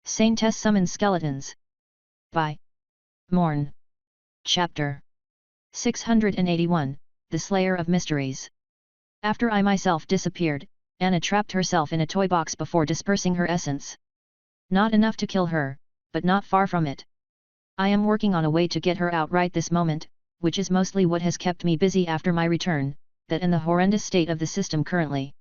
Saintess summons skeletons. By Morn. Chapter 681, The Slayer of Mysteries. After I myself disappeared, Anna trapped herself in a toy box before dispersing her essence. Not enough to kill her, but not far from it. I am working on a way to get her out right this moment, which is mostly what has kept me busy after my return, that and the horrendous state of the system currently.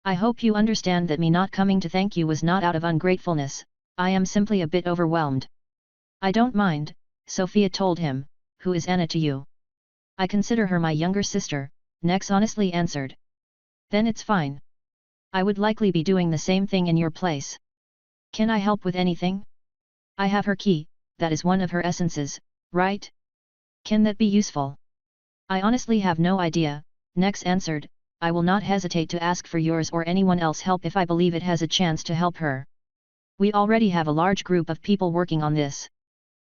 I hope you understand that me not coming to thank you was not out of ungratefulness, I am simply a bit overwhelmed. I don't mind, Sofia told him. Who is Anna to you? I consider her my younger sister, Nex honestly answered. Then it's fine. I would likely be doing the same thing in your place. Can I help with anything? I have her key, that is one of her essences, right? Can that be useful? I honestly have no idea, Nex answered. I will not hesitate to ask for yours or anyone else's help if I believe it has a chance to help her. We already have a large group of people working on this.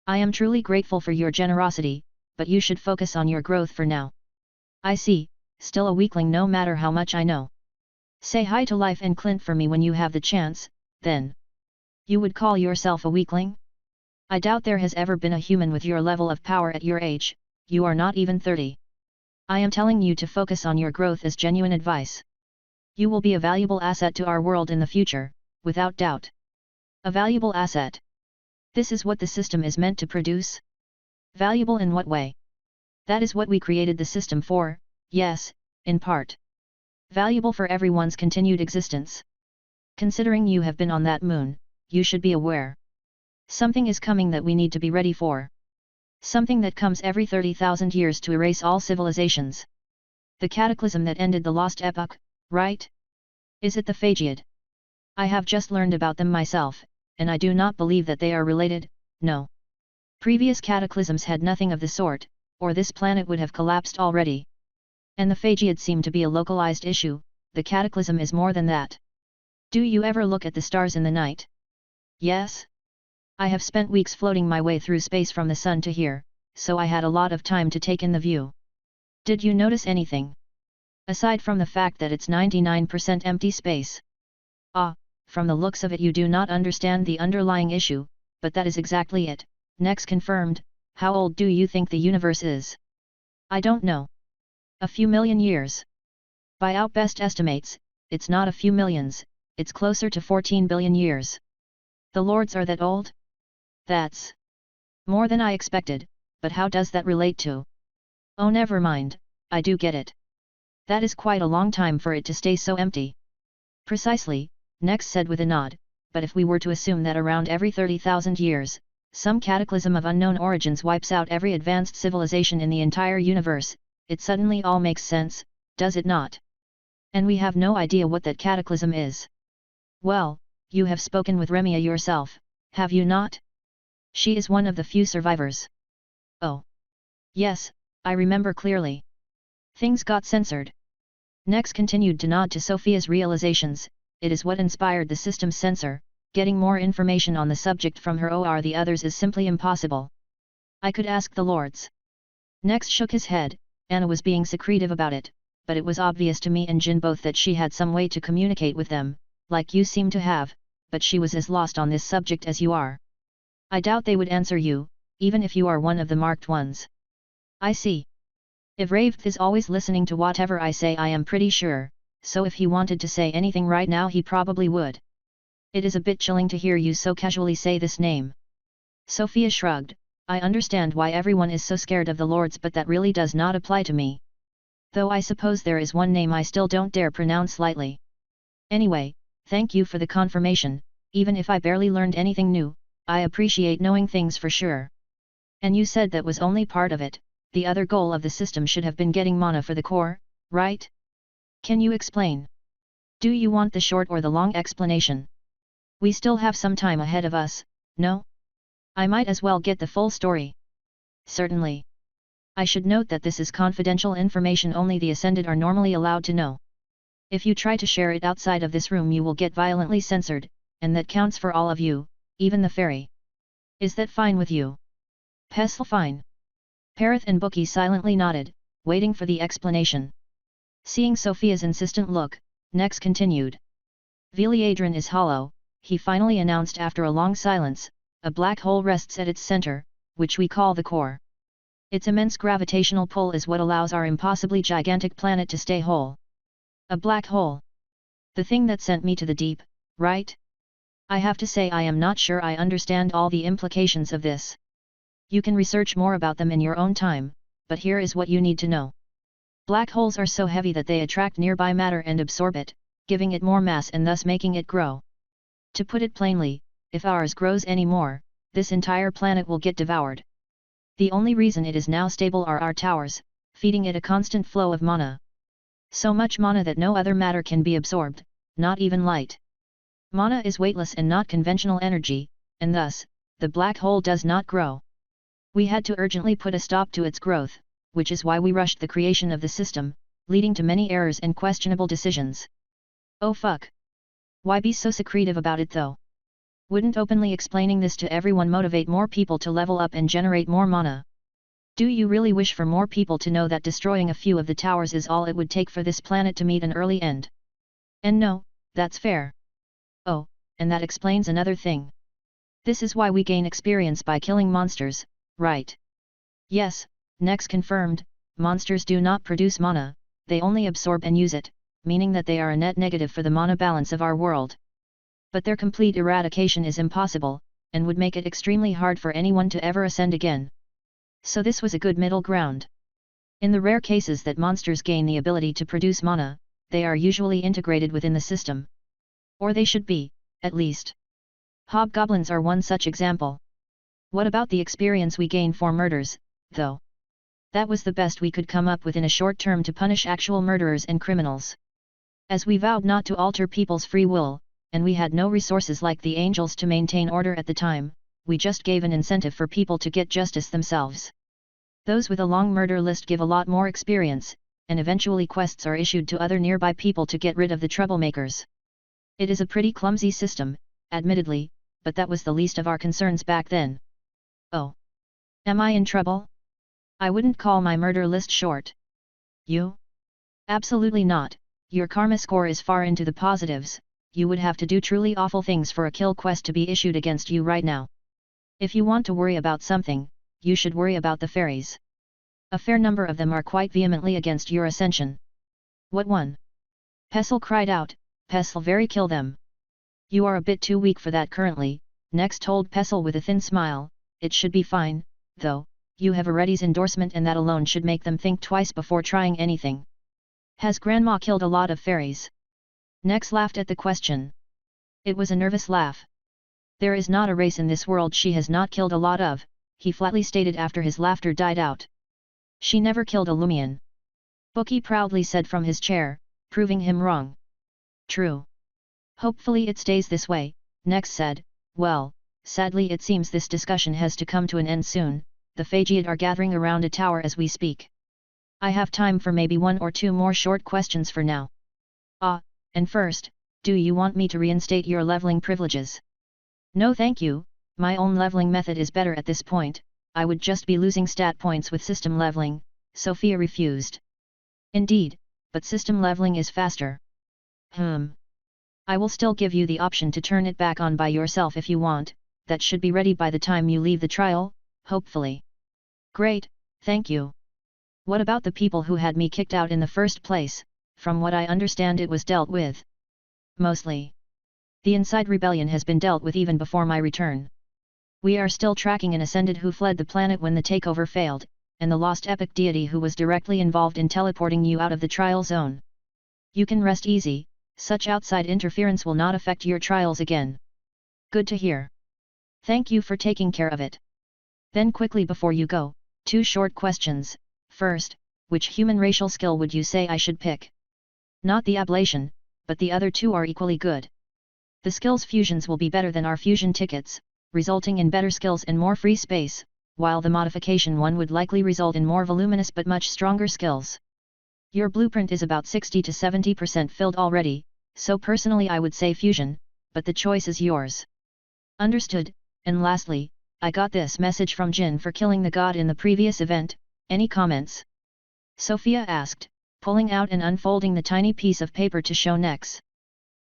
I am truly grateful for your generosity, but you should focus on your growth for now. I see, still a weakling no matter how much I know. Say hi to Life and Clint for me when you have the chance, then. You would call yourself a weakling? I doubt there has ever been a human with your level of power at your age, you are not even 30. I am telling you to focus on your growth as genuine advice. You will be a valuable asset to our world in the future, without doubt. A valuable asset. This is what the system is meant to produce? Valuable in what way? That is what we created the system for, yes, in part. Valuable for everyone's continued existence. Considering you have been on that moon, you should be aware. Something is coming that we need to be ready for. Something that comes every 30,000 years to erase all civilizations. The cataclysm that ended the lost epoch, right? Is it the Phagiad? I have just learned about them myself, and I do not believe that they are related, no. Previous cataclysms had nothing of the sort, or this planet would have collapsed already. And the Phagiad seemed to be a localized issue, the cataclysm is more than that. Do you ever look at the stars in the night? Yes? I have spent weeks floating my way through space from the sun to here, so I had a lot of time to take in the view. Did you notice anything? Aside from the fact that it's 99% empty space. Ah, from the looks of it you do not understand the underlying issue, but that is exactly it, Nex confirmed. How old do you think the universe is? I don't know. A few million years. By our best estimates, it's not a few millions, it's closer to 14 billion years. The lords are that old? That's more than I expected, but how does that relate to? Oh, never mind, I do get it. That is quite a long time for it to stay so empty. Precisely, Nex said with a nod, but if we were to assume that around every 30,000 years, some cataclysm of unknown origins wipes out every advanced civilization in the entire universe, it suddenly all makes sense, does it not? And we have no idea what that cataclysm is. Well, you have spoken with Remia yourself, have you not? She is one of the few survivors. Oh. Yes, I remember clearly. Things got censored. Nex continued to nod to Sofia's realizations. It is what inspired the system's censor. Getting more information on the subject from her or the others is simply impossible. I could ask the lords. Nex shook his head. Anna was being secretive about it, but it was obvious to me and Jin both that she had some way to communicate with them, like you seem to have, but she was as lost on this subject as you are. I doubt they would answer you, even if you are one of the marked ones. I see. If Ravth is always listening to whatever I say, I am pretty sure, so if he wanted to say anything right now he probably would. It is a bit chilling to hear you so casually say this name. Sofia shrugged. I understand why everyone is so scared of the lords, but that really does not apply to me. Though I suppose there is one name I still don't dare pronounce lightly. Anyway, thank you for the confirmation, even if I barely learned anything new, I appreciate knowing things for sure. And you said that was only part of it, the other goal of the system should have been getting mana for the core, right? Can you explain? Do you want the short or the long explanation? We still have some time ahead of us, no? I might as well get the full story. Certainly. I should note that this is confidential information only the Ascended are normally allowed to know. If you try to share it outside of this room you will get violently censored, and that counts for all of you, even the fairy. Is that fine with you? Pestle fine. Parith and Bookie silently nodded, waiting for the explanation. Seeing Sofia's insistent look, Nex continued. Veliadrin is hollow, he finally announced after a long silence, a black hole rests at its center, which we call the core. Its immense gravitational pull is what allows our impossibly gigantic planet to stay whole. A black hole. The thing that sent me to the deep, right? I have to say I am not sure I understand all the implications of this. You can research more about them in your own time, but here is what you need to know. Black holes are so heavy that they attract nearby matter and absorb it, giving it more mass and thus making it grow. To put it plainly, if ours grows any more, this entire planet will get devoured. The only reason it is now stable are our towers, feeding it a constant flow of mana. So much mana that no other matter can be absorbed, not even light. Mana is weightless and not conventional energy, and thus, the black hole does not grow. We had to urgently put a stop to its growth, which is why we rushed the creation of the system, leading to many errors and questionable decisions. Oh fuck! Why be so secretive about it though? Wouldn't openly explaining this to everyone motivate more people to level up and generate more mana? Do you really wish for more people to know that destroying a few of the towers is all it would take for this planet to meet an early end? And no, that's fair. Oh, and that explains another thing. This is why we gain experience by killing monsters, right? Yes, Nex confirmed, monsters do not produce mana, they only absorb and use it, meaning that they are a net negative for the mana balance of our world. But their complete eradication is impossible, and would make it extremely hard for anyone to ever ascend again. So this was a good middle ground. In the rare cases that monsters gain the ability to produce mana, they are usually integrated within the system. Or they should be, at least. Hobgoblins are one such example. What about the experience we gain for murders, though? That was the best we could come up with in a short term to punish actual murderers and criminals. As we vowed not to alter people's free will, and we had no resources like the angels to maintain order at the time, we just gave an incentive for people to get justice themselves. Those with a long murder list give a lot more experience, and eventually quests are issued to other nearby people to get rid of the troublemakers. It is a pretty clumsy system, admittedly, but that was the least of our concerns back then. Oh. Am I in trouble? I wouldn't call my murder list short. You? Absolutely not, your karma score is far into the positives. You would have to do truly awful things for a kill quest to be issued against you right now. If you want to worry about something, you should worry about the fairies. A fair number of them are quite vehemently against your ascension. What one? Pestle cried out, Pestle very kill them. You are a bit too weak for that currently, Nex told Pestle with a thin smile, it should be fine, though, you have Aretti's endorsement and that alone should make them think twice before trying anything. Has Grandma killed a lot of fairies? Nex laughed at the question. It was a nervous laugh. There is not a race in this world she has not killed a lot of, he flatly stated after his laughter died out. She never killed a Lumion. Bookie proudly said from his chair, proving him wrong. True. Hopefully it stays this way, Nex said. Well, sadly it seems this discussion has to come to an end soon, the Phagiad are gathering around a tower as we speak. I have time for maybe one or two more short questions for now. And first, do you want me to reinstate your leveling privileges? No thank you, my own leveling method is better at this point, I would just be losing stat points with system leveling, Sofia refused. Indeed, but system leveling is faster. I will still give you the option to turn it back on by yourself if you want, that should be ready by the time you leave the trial, hopefully. Great, thank you. What about the people who had me kicked out in the first place? From what I understand it was dealt with. Mostly. The Inside Rebellion has been dealt with even before my return. We are still tracking an Ascended who fled the planet when the takeover failed, and the lost epic deity who was directly involved in teleporting you out of the trial zone. You can rest easy, such outside interference will not affect your trials again. Good to hear. Thank you for taking care of it. Then quickly before you go, 2 short questions. First, which human racial skill would you say I should pick? Not the ablation, but the other 2 are equally good. The skills fusions will be better than our fusion tickets, resulting in better skills and more free space, while the modification one would likely result in more voluminous but much stronger skills. Your blueprint is about 60 to 70% filled already, so personally I would say fusion, but the choice is yours. Understood, and lastly, I got this message from Jin for killing the god in the previous event, any comments? Sofia asked, pulling out and unfolding the tiny piece of paper to show Nex.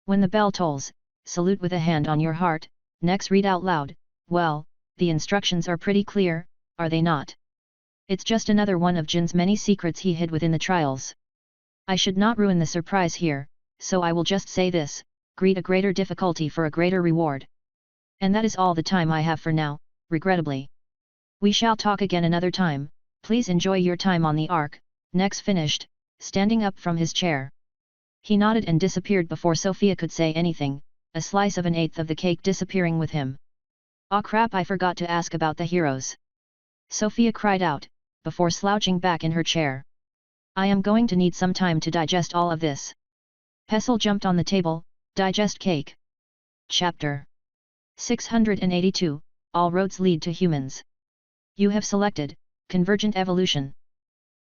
When the bell tolls, salute with a hand on your heart, next read out loud. Well, the instructions are pretty clear, are they not? It's just another one of Jin's many secrets he hid within the trials. I should not ruin the surprise here, so I will just say this, greet a greater difficulty for a greater reward. And that is all the time I have for now, regrettably. We shall talk again another time, please enjoy your time on the Ark. Next finished, standing up from his chair. He nodded and disappeared before Sofia could say anything, a slice of an eighth of the cake disappearing with him. "Ah crap, I forgot to ask about the heroes," Sofia cried out, before slouching back in her chair. "I am going to need some time to digest all of this." Pestle jumped on the table, digest cake. Chapter 682, All Roads Lead to Humans. You have selected, Convergent Evolution.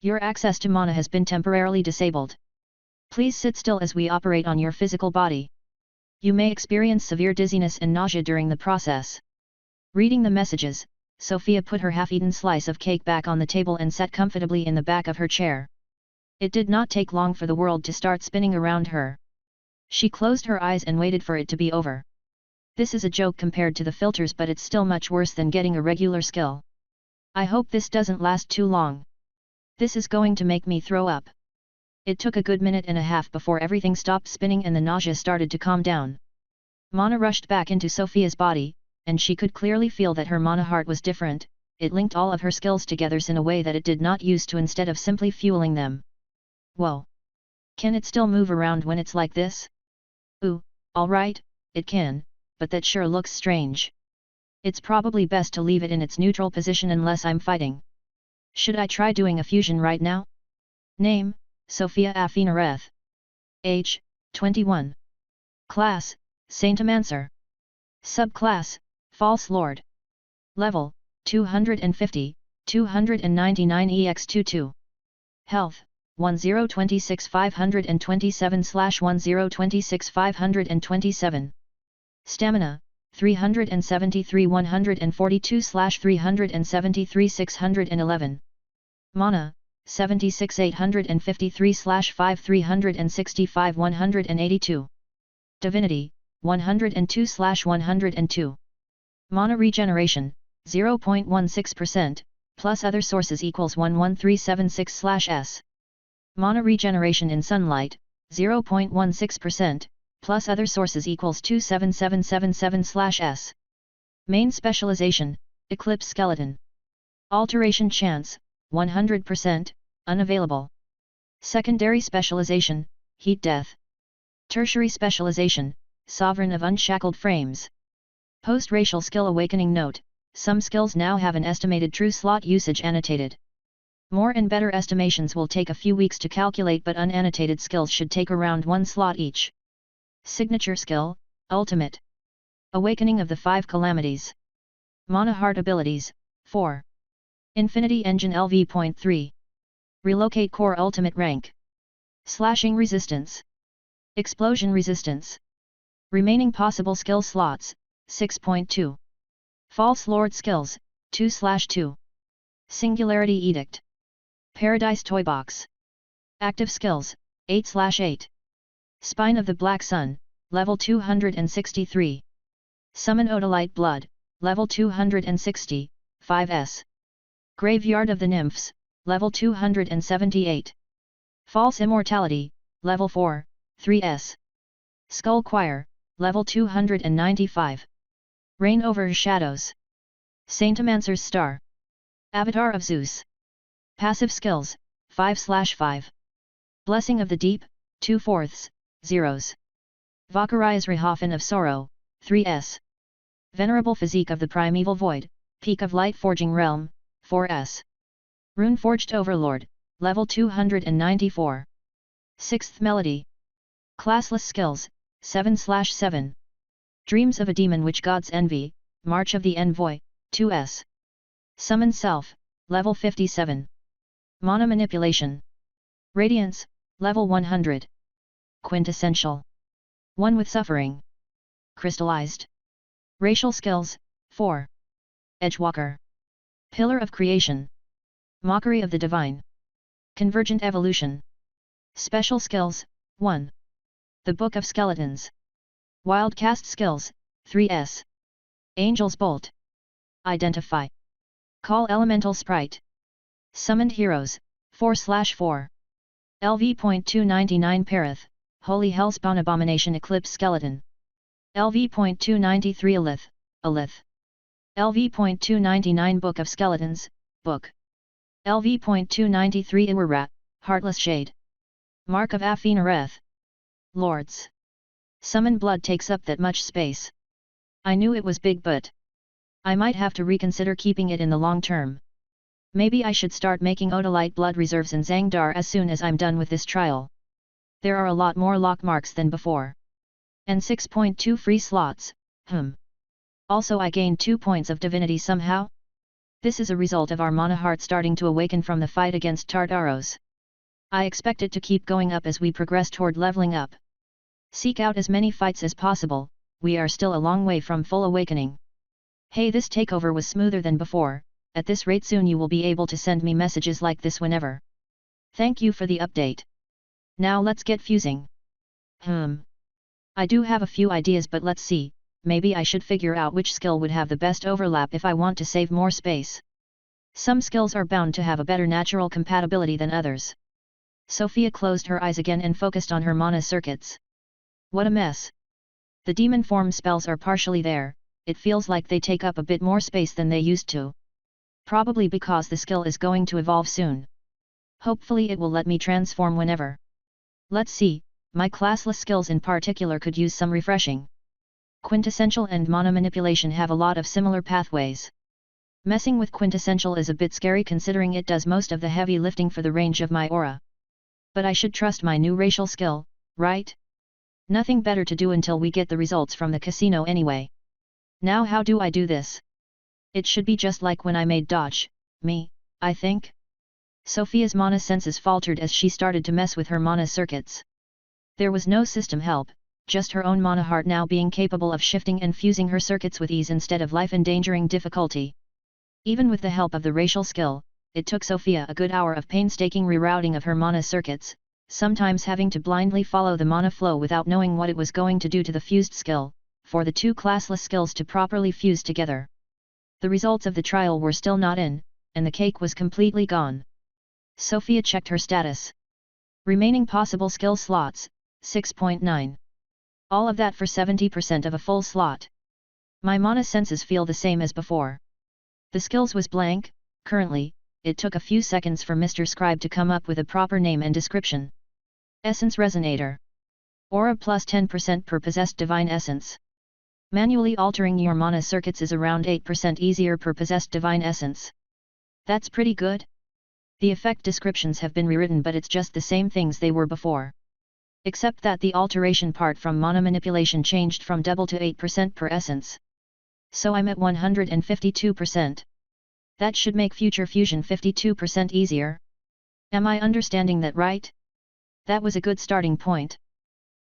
Your access to mana has been temporarily disabled. Please sit still as we operate on your physical body. You may experience severe dizziness and nausea during the process. Reading the messages, Sofia put her half-eaten slice of cake back on the table and sat comfortably in the back of her chair. It did not take long for the world to start spinning around her. She closed her eyes and waited for it to be over. This is a joke compared to the filters, but it's still much worse than getting a regular skill. I hope this doesn't last too long. This is going to make me throw up. It took a good minute and a half before everything stopped spinning and the nausea started to calm down. Mana rushed back into Sofia's body, and she could clearly feel that her mana heart was different. It linked all of her skills together in a way that it did not used to, instead of simply fueling them. Whoa! Can it still move around when it's like this? Ooh, alright, it can, but that sure looks strange. It's probably best to leave it in its neutral position unless I'm fighting. Should I try doing a fusion right now? Name, Sofia Afinareth. Age, 21. Class, Saintmancer. Subclass, False Lord. Level, 250, 299 EX22. Health, 1026 527/1026 527. Stamina, 373 142/373 611. Mana, 76 853/5 365 182. Divinity, 102/102. Mana regeneration, 0.16%, plus other sources equals 11376/s. Mana regeneration in sunlight, 0.16%, plus other sources equals 27777/s. Main specialization, Eclipse Skeleton. Alteration chance, 100%, unavailable. Secondary specialization, Heat Death. Tertiary specialization, Sovereign of Unshackled Frames. Post-racial skill awakening note, some skills now have an estimated true slot usage annotated. More and better estimations will take a few weeks to calculate, but unannotated skills should take around 1 slot each. Signature skill, Ultimate. Awakening of the 5 Calamities. Mana Heart abilities, 4. Infinity Engine LV.3. Relocate Core Ultimate Rank. Slashing Resistance. Explosion Resistance. Remaining possible skill slots, 6.2. False Lord skills, 2/2. Singularity Edict. Paradise Toy Box. Active skills, 8/8. Spine of the Black Sun, level 263. Summon Odolite Blood, level 260, 5s. Graveyard of the Nymphs, level 278. False Immortality, level 4, 3s. Skull Choir, level 295. Reign over Shadows. Saintmancer's Star. Avatar of Zeus. Passive skills, 5/5. Blessing of the Deep, 2/4, 0s. Valkyrie's Rehofen of Sorrow, 3s. Venerable Physique of the Primeval Void, Peak of Light Forging Realm, 4s. Runeforged Overlord, level 294. 6th Melody. Classless skills, 7/7. Dreams of a Demon Which Gods Envy, March of the Envoy, 2s. Summon Self, level 57. Mana Manipulation. Radiance, level 100. Quintessential. One with Suffering. Crystallized. Racial skills, 4. Edgewalker. Pillar of Creation. Mockery of the Divine. Convergent Evolution. Special skills, 1. The Book of Skeletons. Wild cast skills, 3s. Angel's Bolt. Identify. Call Elemental Sprite. Summoned Heroes, 4/4. LV.299 Parath, Holy Hellspawn Abomination Eclipse Skeleton. LV.293 Alith. LV.299 Book of Skeletons, Book. LV.293 Iwarat, Heartless Shade. Mark of Afinareth. Lords. Summon blood takes up that much space. I knew it was big, but I might have to reconsider keeping it in the long term. Maybe I should start making Odolite blood reserves in Zangdar as soon as I'm done with this trial. There are a lot more lock marks than before. And 6.2 free slots, Also I gained 2 points of divinity somehow? This is a result of our mana heart starting to awaken from the fight against Tartaros. I expect it to keep going up as we progress toward leveling up. Seek out as many fights as possible, we are still a long way from full awakening. Hey, this takeover was smoother than before, at this rate soon you will be able to send me messages like this whenever. Thank you for the update. Now let's get fusing. I do have a few ideas, but let's see, maybe I should figure out which skill would have the best overlap if I want to save more space. Some skills are bound to have a better natural compatibility than others. Sofia closed her eyes again and focused on her mana circuits. What a mess. The demon form spells are partially there, it feels like they take up a bit more space than they used to. Probably because the skill is going to evolve soon. Hopefully it will let me transform whenever. Let's see, my classless skills in particular could use some refreshing. Quintessential and mana manipulation have a lot of similar pathways. Messing with quintessential is a bit scary considering it does most of the heavy lifting for the range of my aura. But I should trust my new racial skill, right? Nothing better to do until we get the results from the casino anyway. Now how do I do this? It should be just like when I made Dodge, me, I think? Sofia's mana senses faltered as she started to mess with her mana circuits. There was no system help, just her own mana heart now being capable of shifting and fusing her circuits with ease instead of life-endangering difficulty. Even with the help of the racial skill, it took Sofia a good hour of painstaking rerouting of her mana circuits, sometimes having to blindly follow the mana flow without knowing what it was going to do to the fused skill, for the two classless skills to properly fuse together. The results of the trial were still not in, and the cake was completely gone. Sofia checked her status. Remaining possible skill slots, 6.9. All of that for 70% of a full slot. My mana senses feel the same as before. The skills was blank, currently, it took a few seconds for Mr. Scribe to come up with a proper name and description. Essence Resonator. Aura plus 10% per possessed divine essence. Manually altering your mana circuits is around 8% easier per possessed divine essence. That's pretty good. The effect descriptions have been rewritten, but it's just the same things they were before. Except that the alteration part from mana manipulation changed from double to 8% per essence. So I'm at 152%. That should make future fusion 52% easier. Am I understanding that right? That was a good starting point.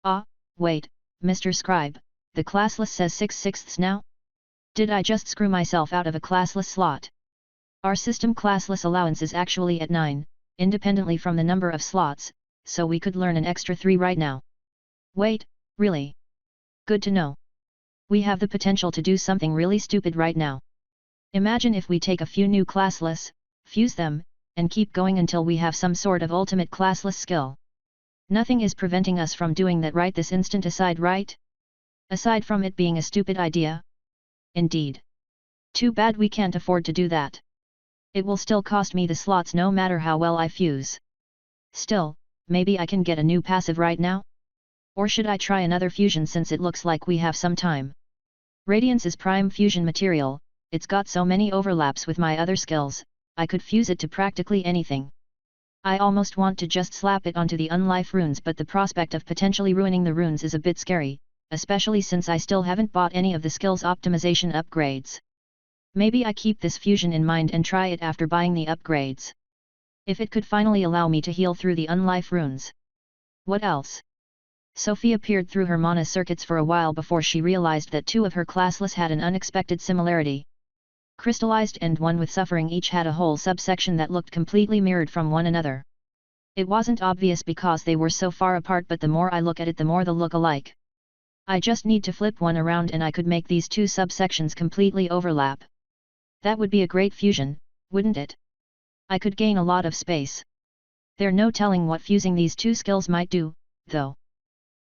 Ah, wait, Mr. Scribe, the classless says 6/6 now? Did I just screw myself out of a classless slot? Our system classless allowance is actually at 9, independently from the number of slots, so we could learn an extra 3 right now. Wait, really? Good to know. We have the potential to do something really stupid right now. Imagine if we take a few new classless, fuse them, and keep going until we have some sort of ultimate classless skill. Nothing is preventing us from doing that right this instant right? Aside from it being a stupid idea? Indeed. Too bad we can't afford to do that. It will still cost me the slots no matter how well I fuse. Still, maybe I can get a new passive right now? Or should I try another fusion since it looks like we have some time? Radiance is prime fusion material, it's got so many overlaps with my other skills, I could fuse it to practically anything. I almost want to just slap it onto the unlife runes, but the prospect of potentially ruining the runes is a bit scary, especially since I still haven't bought any of the skills optimization upgrades. Maybe I keep this fusion in mind and try it after buying the upgrades. If it could finally allow me to heal through the unlife runes. What else? Sofia peered through her mana circuits for a while before she realized that 2 of her classless had an unexpected similarity. Crystallized and one with suffering each had a whole subsection that looked completely mirrored from one another. It wasn't obvious because they were so far apart, but the more I look at it the more they look alike. I just need to flip one around and I could make these two subsections completely overlap. That would be a great fusion, wouldn't it? I could gain a lot of space. There's no telling what fusing these two skills might do, though.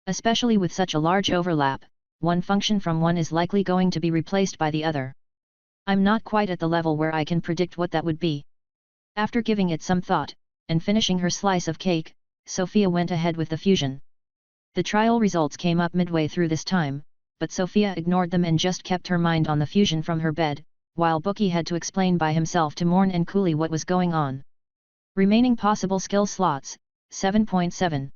Especially with such a large overlap, one function from one is likely going to be replaced by the other. I'm not quite at the level where I can predict what that would be. After giving it some thought, and finishing her slice of cake, Sofia went ahead with the fusion. The trial results came up midway through this time, but Sofia ignored them and just kept her mind on the fusion from her bed, while Bookie had to explain by himself to Morn and Cooley what was going on. Remaining possible skill slots, 7.7.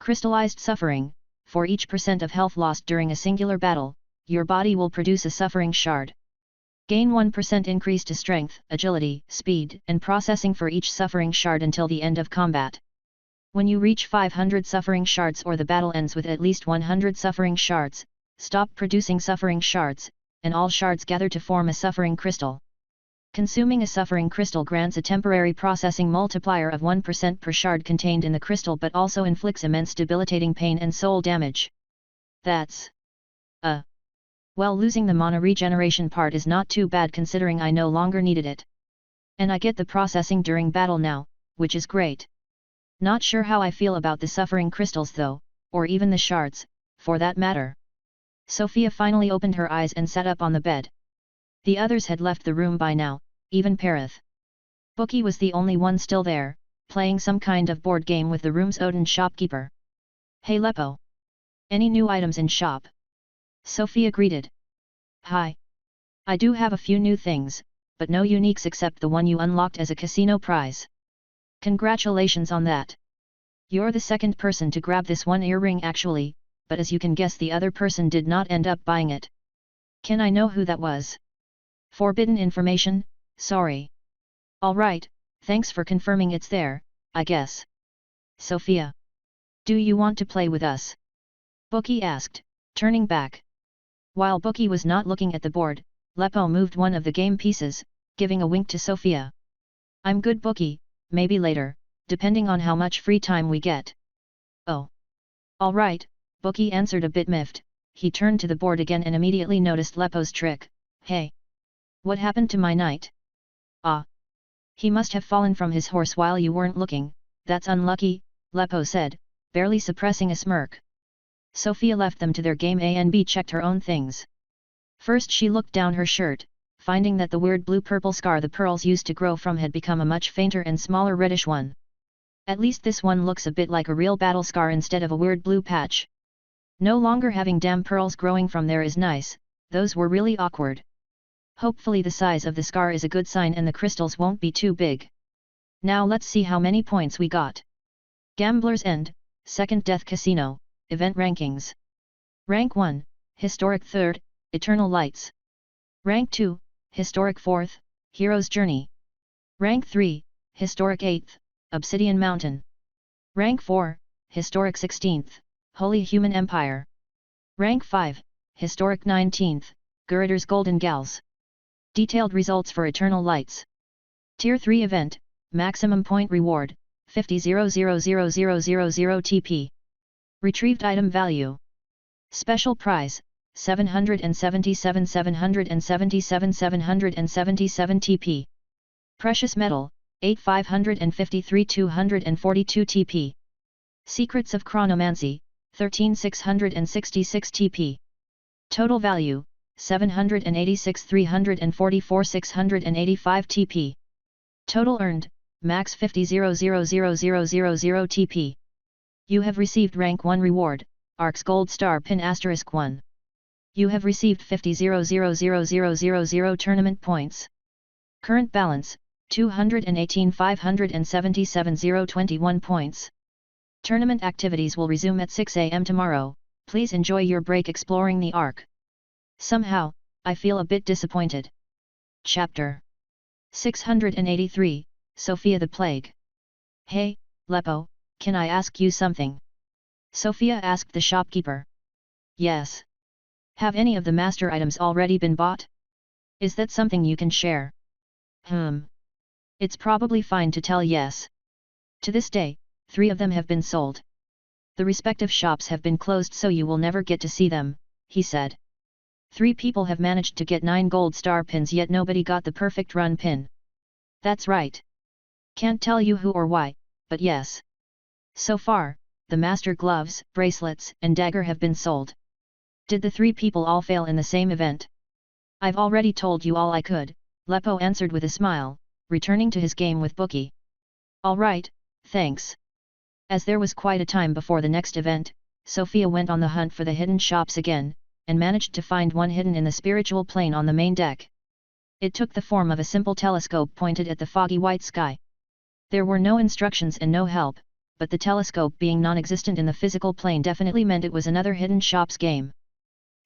Crystallized Suffering. For each % of health lost during a singular battle, your body will produce a suffering shard. Gain 1% increase to strength, agility, speed, and processing for each suffering shard until the end of combat. When you reach 500 suffering shards or the battle ends with at least 100 suffering shards, stop producing suffering shards, and all shards gather to form a suffering crystal. Consuming a suffering crystal grants a temporary processing multiplier of 1% per shard contained in the crystal but also inflicts immense debilitating pain and soul damage. That's... Well, losing the mana regeneration part is not too bad considering I no longer needed it. And I get the processing during battle now, which is great. Not sure how I feel about the suffering crystals though, or even the shards, for that matter. Sofia finally opened her eyes and sat up on the bed. The others had left the room by now, even Parath. Bookie was the only one still there, playing some kind of board game with the room's Odin shopkeeper. Hey Lepo! Any new items in shop? Sofia greeted. Hi. I do have a few new things, but no uniques except the one you unlocked as a casino prize. Congratulations on that. You're the second person to grab this one earring actually, but as you can guess the other person did not end up buying it. Can I know who that was? Forbidden information, sorry. Alright, thanks for confirming it's there, I guess. Sofia. Do you want to play with us? Bookie asked, turning back. While Bookie was not looking at the board, Lepo moved one of the game pieces, giving a wink to Sofia. I'm good Bookie, maybe later, depending on how much free time we get. Oh. Alright, Bookie answered a bit miffed. He turned to the board again and immediately noticed Lepo's trick. Hey! What happened to my knight? Ah! He must have fallen from his horse while you weren't looking, that's unlucky, Lepo said, barely suppressing a smirk. Sofia left them to their game A and B checked her own things. First she looked down her shirt, finding that the weird blue-purple scar the pearls used to grow from had become a much fainter and smaller reddish one. At least this one looks a bit like a real battle scar instead of a weird blue patch. No longer having damn pearls growing from there is nice, those were really awkward. Hopefully the size of the scar is a good sign and the crystals won't be too big. Now let's see how many points we got. Gambler's End, Second Death Casino, Event Rankings. Rank 1, Historic 3rd, Eternal Lights. Rank 2, Historic 4th, Hero's Journey. Rank 3, Historic 8th, Obsidian Mountain. Rank 4, Historic 16th, Holy Human Empire. Rank 5, Historic 19th, Gurider's Golden Gals. Detailed results for Eternal Lights. Tier 3 Event, Maximum Point Reward, 50,000,000 TP. Retrieved Item Value. Special Prize, 777,777 TP. Precious Metal, 8,553,242 TP. Secrets of Chronomancy, 13,666 TP. Total Value, 786,344 685 TP. Total Earned, Max 50,000,000 TP. You have received Rank 1 Reward, Arc's Gold Star Pin *1. You have received 50,000,000 Tournament Points. Current Balance, 218,577,021 points. Tournament activities will resume at 6 AM tomorrow, please enjoy your break exploring the Arc. Somehow, I feel a bit disappointed. Chapter 683, Sofia the Plague. Hey, Lepo, can I ask you something? Sofia asked the shopkeeper. Yes. Have any of the master items already been bought? Is that something you can share? It's probably fine to tell yes. To this day, 3 of them have been sold. The respective shops have been closed so you will never get to see them, he said. 3 people have managed to get 9 gold star pins yet nobody got the perfect run pin. That's right. Can't tell you who or why, but yes. So far, the master gloves, bracelets, and dagger have been sold. Did the 3 people all fail in the same event? I've already told you all I could, Lepo answered with a smile, returning to his game with Bookie. Alright, thanks. As there was quite a time before the next event, Sofia went on the hunt for the hidden shops again, and managed to find one hidden in the spiritual plane on the main deck. It took the form of a simple telescope pointed at the foggy white sky. There were no instructions and no help, but the telescope being non-existent in the physical plane definitely meant it was another hidden shops game.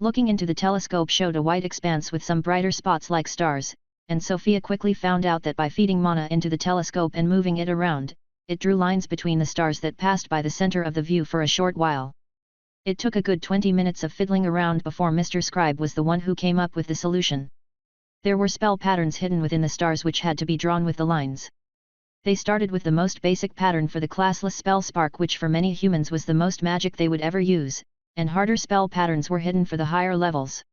Looking into the telescope showed a white expanse with some brighter spots like stars, and Sofia quickly found out that by feeding mana into the telescope and moving it around, it drew lines between the stars that passed by the center of the view for a short while. It took a good 20 minutes of fiddling around before Mr. Scribe was the one who came up with the solution. There were spell patterns hidden within the stars which had to be drawn with the lines. They started with the most basic pattern for the classless spell spark, which for many humans was the most magic they would ever use, and harder spell patterns were hidden for the higher levels.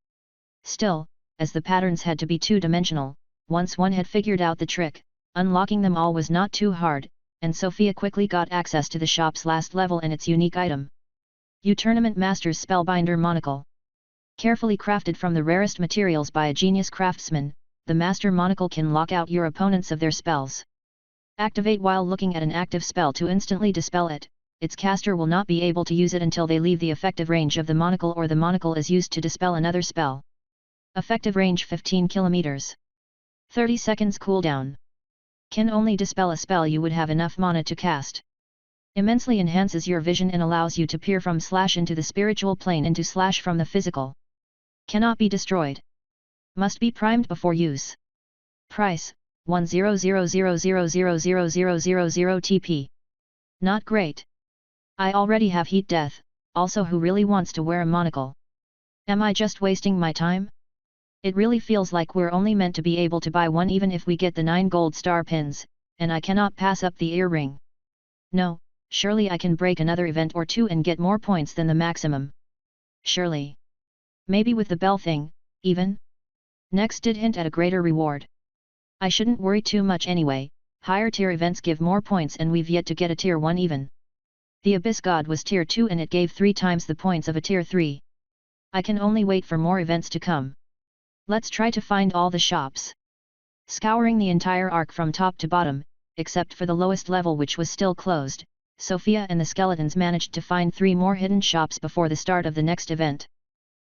Still, as the patterns had to be two-dimensional, once one had figured out the trick, unlocking them all was not too hard, and Sofia quickly got access to the shop's last level and its unique item. Tournament Master's Spellbinder Monocle. Carefully crafted from the rarest materials by a genius craftsman, the Master Monocle can lock out your opponents of their spells. Activate while looking at an active spell to instantly dispel it. Its caster will not be able to use it until they leave the effective range of the monocle or the monocle is used to dispel another spell. Effective range 15 km. 30 seconds cooldown. Can only dispel a spell you would have enough mana to cast. Immensely enhances your vision and allows you to peer from / into the spiritual plane into / from the physical. Cannot be destroyed. Must be primed before use. Price, 10000000000 TP. Not great. I already have heat death, also who really wants to wear a monocle? Am I just wasting my time? It really feels like we're only meant to be able to buy one even if we get the 9 gold star pins, and I cannot pass up the earring. No, surely I can break another event or 2 and get more points than the maximum. Surely. Maybe with the bell thing, even? Next did hint at a greater reward. I shouldn't worry too much anyway, higher tier events give more points and we've yet to get a tier 1 even. The Abyss God was tier 2 and it gave 3 times the points of a tier 3. I can only wait for more events to come. Let's try to find all the shops. Scouring the entire arc from top to bottom, except for the lowest level which was still closed, Sofia and the skeletons managed to find 3 more hidden shops before the start of the next event.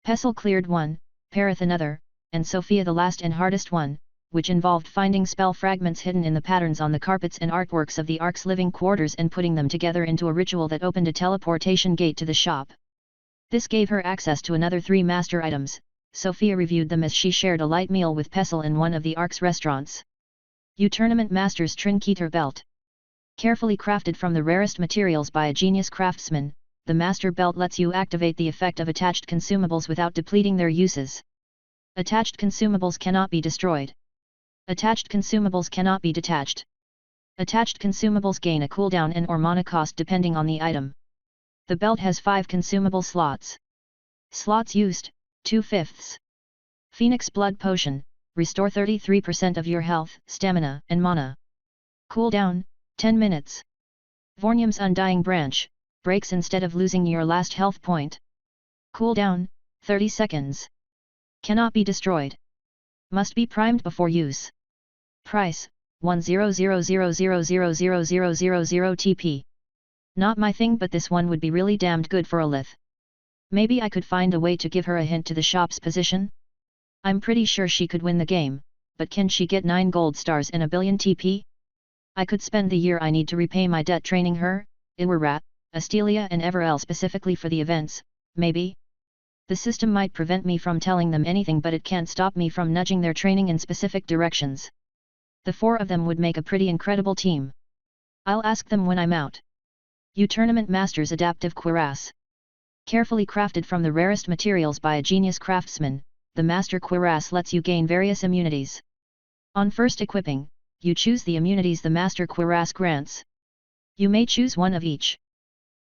Pestle cleared one, Perith another, and Sofia the last and hardest one, which involved finding spell fragments hidden in the patterns on the carpets and artworks of the Ark's living quarters and putting them together into a ritual that opened a teleportation gate to the shop. This gave her access to another 3 master items. Sofia reviewed them as she shared a light meal with Pestle in one of the Ark's restaurants. Tournament Master's Trinketer Belt. Carefully crafted from the rarest materials by a genius craftsman, the Master Belt lets you activate the effect of attached consumables without depleting their uses. Attached consumables cannot be destroyed. Attached consumables cannot be detached. Attached consumables gain a cooldown and or mana cost depending on the item. The belt has 5 consumable slots. Slots used, 2/5. Phoenix Blood Potion, restore 33% of your health, stamina, and mana. Cooldown, 10 minutes. Vornium's Undying Branch, breaks instead of losing your last health point. Cooldown, 30 seconds. Cannot be destroyed. Must be primed before use. Price, 10000000000 TP. Not my thing, but this one would be really damned good for a Lith. Maybe I could find a way to give her a hint to the shop's position? I'm pretty sure she could win the game, but can she get 9 gold stars and a billion TP? I could spend the year I need to repay my debt training her, Iwara, Astelia and Everell specifically for the events, maybe? The system might prevent me from telling them anything, but it can't stop me from nudging their training in specific directions. The 4 of them would make a pretty incredible team. I'll ask them when I'm out. Tournament Master's Adaptive Cuirass. Carefully crafted from the rarest materials by a genius craftsman, the Master Cuirass lets you gain various immunities. On first equipping, you choose the immunities the Master Cuirass grants. You may choose one of each.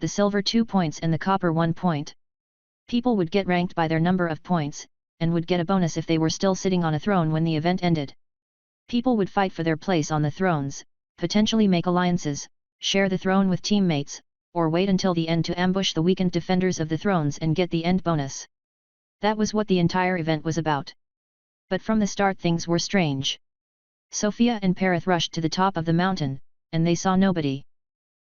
the silver 2 points and the copper 1 point. People would get ranked by their number of points, and would get a bonus if they were still sitting on a throne when the event ended. People would fight for their place on the thrones, potentially make alliances, share the throne with teammates, or wait until the end to ambush the weakened defenders of the thrones and get the end bonus. That was what the entire event was about. But from the start things were strange. Sofia and Perith rushed to the top of the mountain, and they saw nobody.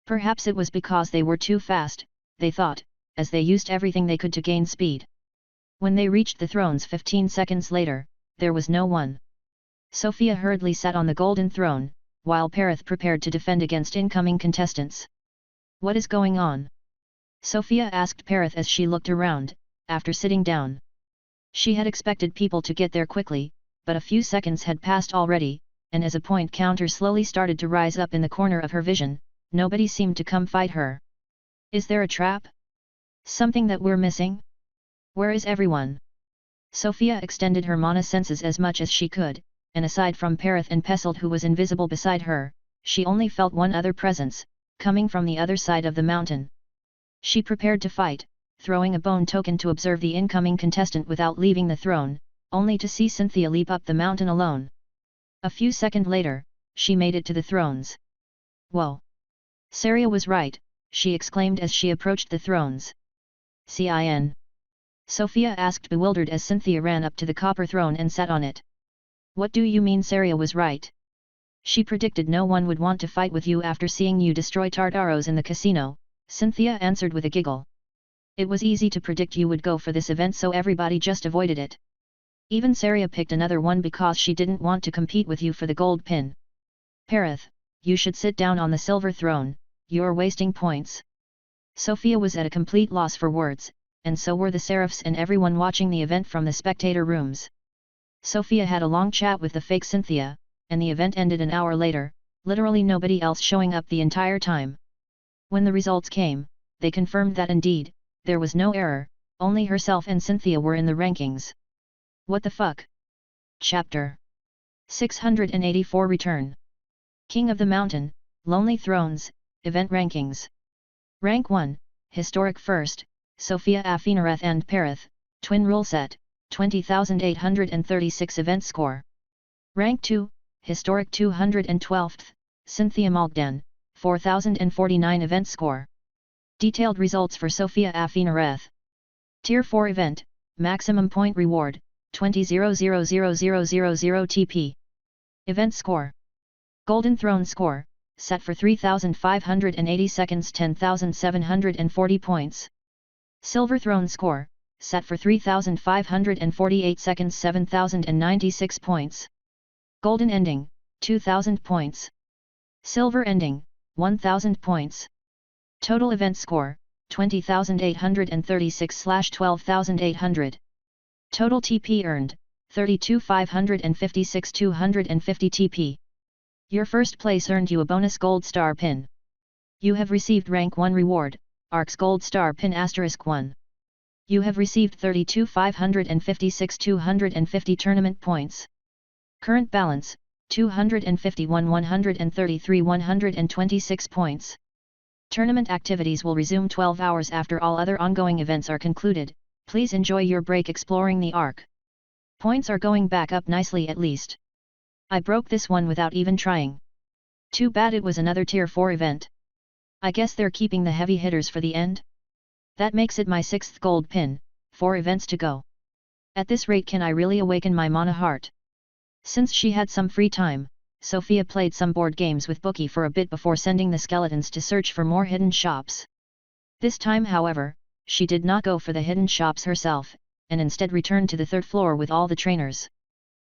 Perhaps it was because they were too fast, they thought, as they used everything they could to gain speed. When they reached the thrones 15 seconds later, there was no one. Sofia hurriedly sat on the golden throne, while Perith prepared to defend against incoming contestants. What is going on? Sofia asked Perith as she looked around, after sitting down. She had expected people to get there quickly, but a few seconds had passed already, and as a point counter slowly started to rise up in the corner of her vision, nobody seemed to come fight her. Is there a trap? Something that we're missing? Where is everyone? Sofia extended her mana senses as much as she could, and aside from Perith and Pesselt who was invisible beside her, she only felt one other presence, coming from the other side of the mountain. She prepared to fight, throwing a bone token to observe the incoming contestant without leaving the throne, only to see Cynthia leap up the mountain alone. A few seconds later, she made it to the thrones. Whoa! Saria was right, she exclaimed as she approached the thrones. Cin. Sofia asked bewildered as Cynthia ran up to the copper throne and sat on it. What do you mean Saria was right? She predicted no one would want to fight with you after seeing you destroy Tartaros in the casino, Cynthia answered with a giggle. It was easy to predict you would go for this event so everybody just avoided it. Even Saria picked another one because she didn't want to compete with you for the gold pin. Perith, you should sit down on the silver throne, you're wasting points. Sofia was at a complete loss for words, and so were the seraphs and everyone watching the event from the spectator rooms. Sofia had a long chat with the fake Cynthia, and the event ended an hour later, literally nobody else showing up the entire time. When the results came, they confirmed that indeed, there was no error, only herself and Cynthia were in the rankings. What the fuck? Chapter 684 Return. King of the Mountain, Lonely Thrones, Event Rankings. Rank 1, Historic First, Sofia Afinarath and Perith, Twin Rule Set, 20,836 Event Score. Rank 2, Historic 212th, Cynthia Malgdan, 4,049 Event Score. Detailed results for Sofia Afinarath. Tier 4 Event, Maximum Point Reward, 20,000,000 TP. Event Score. Golden Throne Score, set for 3,580 seconds 10,740 points. Silver Throne Score, set for 3,548 seconds 7,096 points. Golden Ending, 2,000 points. Silver Ending, 1,000 points. Total Event Score, 20,836/12,800. Total TP earned, 32,556 250 TP. Your first place earned you a bonus gold star pin. You have received rank 1 reward, ARC's gold star pin *1. You have received 32,556 250 tournament points. Current balance, 251 133 126 points. Tournament activities will resume 12 hours after all other ongoing events are concluded, please enjoy your break exploring the Ark. Points are going back up nicely at least. I broke this one without even trying. Too bad it was another tier 4 event. I guess they're keeping the heavy hitters for the end? That makes it my 6th gold pin, 4 events to go. At this rate can I really awaken my mana heart? Since she had some free time, Sofia played some board games with Bookie for a bit before sending the skeletons to search for more hidden shops. This time however, she did not go for the hidden shops herself, and instead returned to the 3rd floor with all the trainers.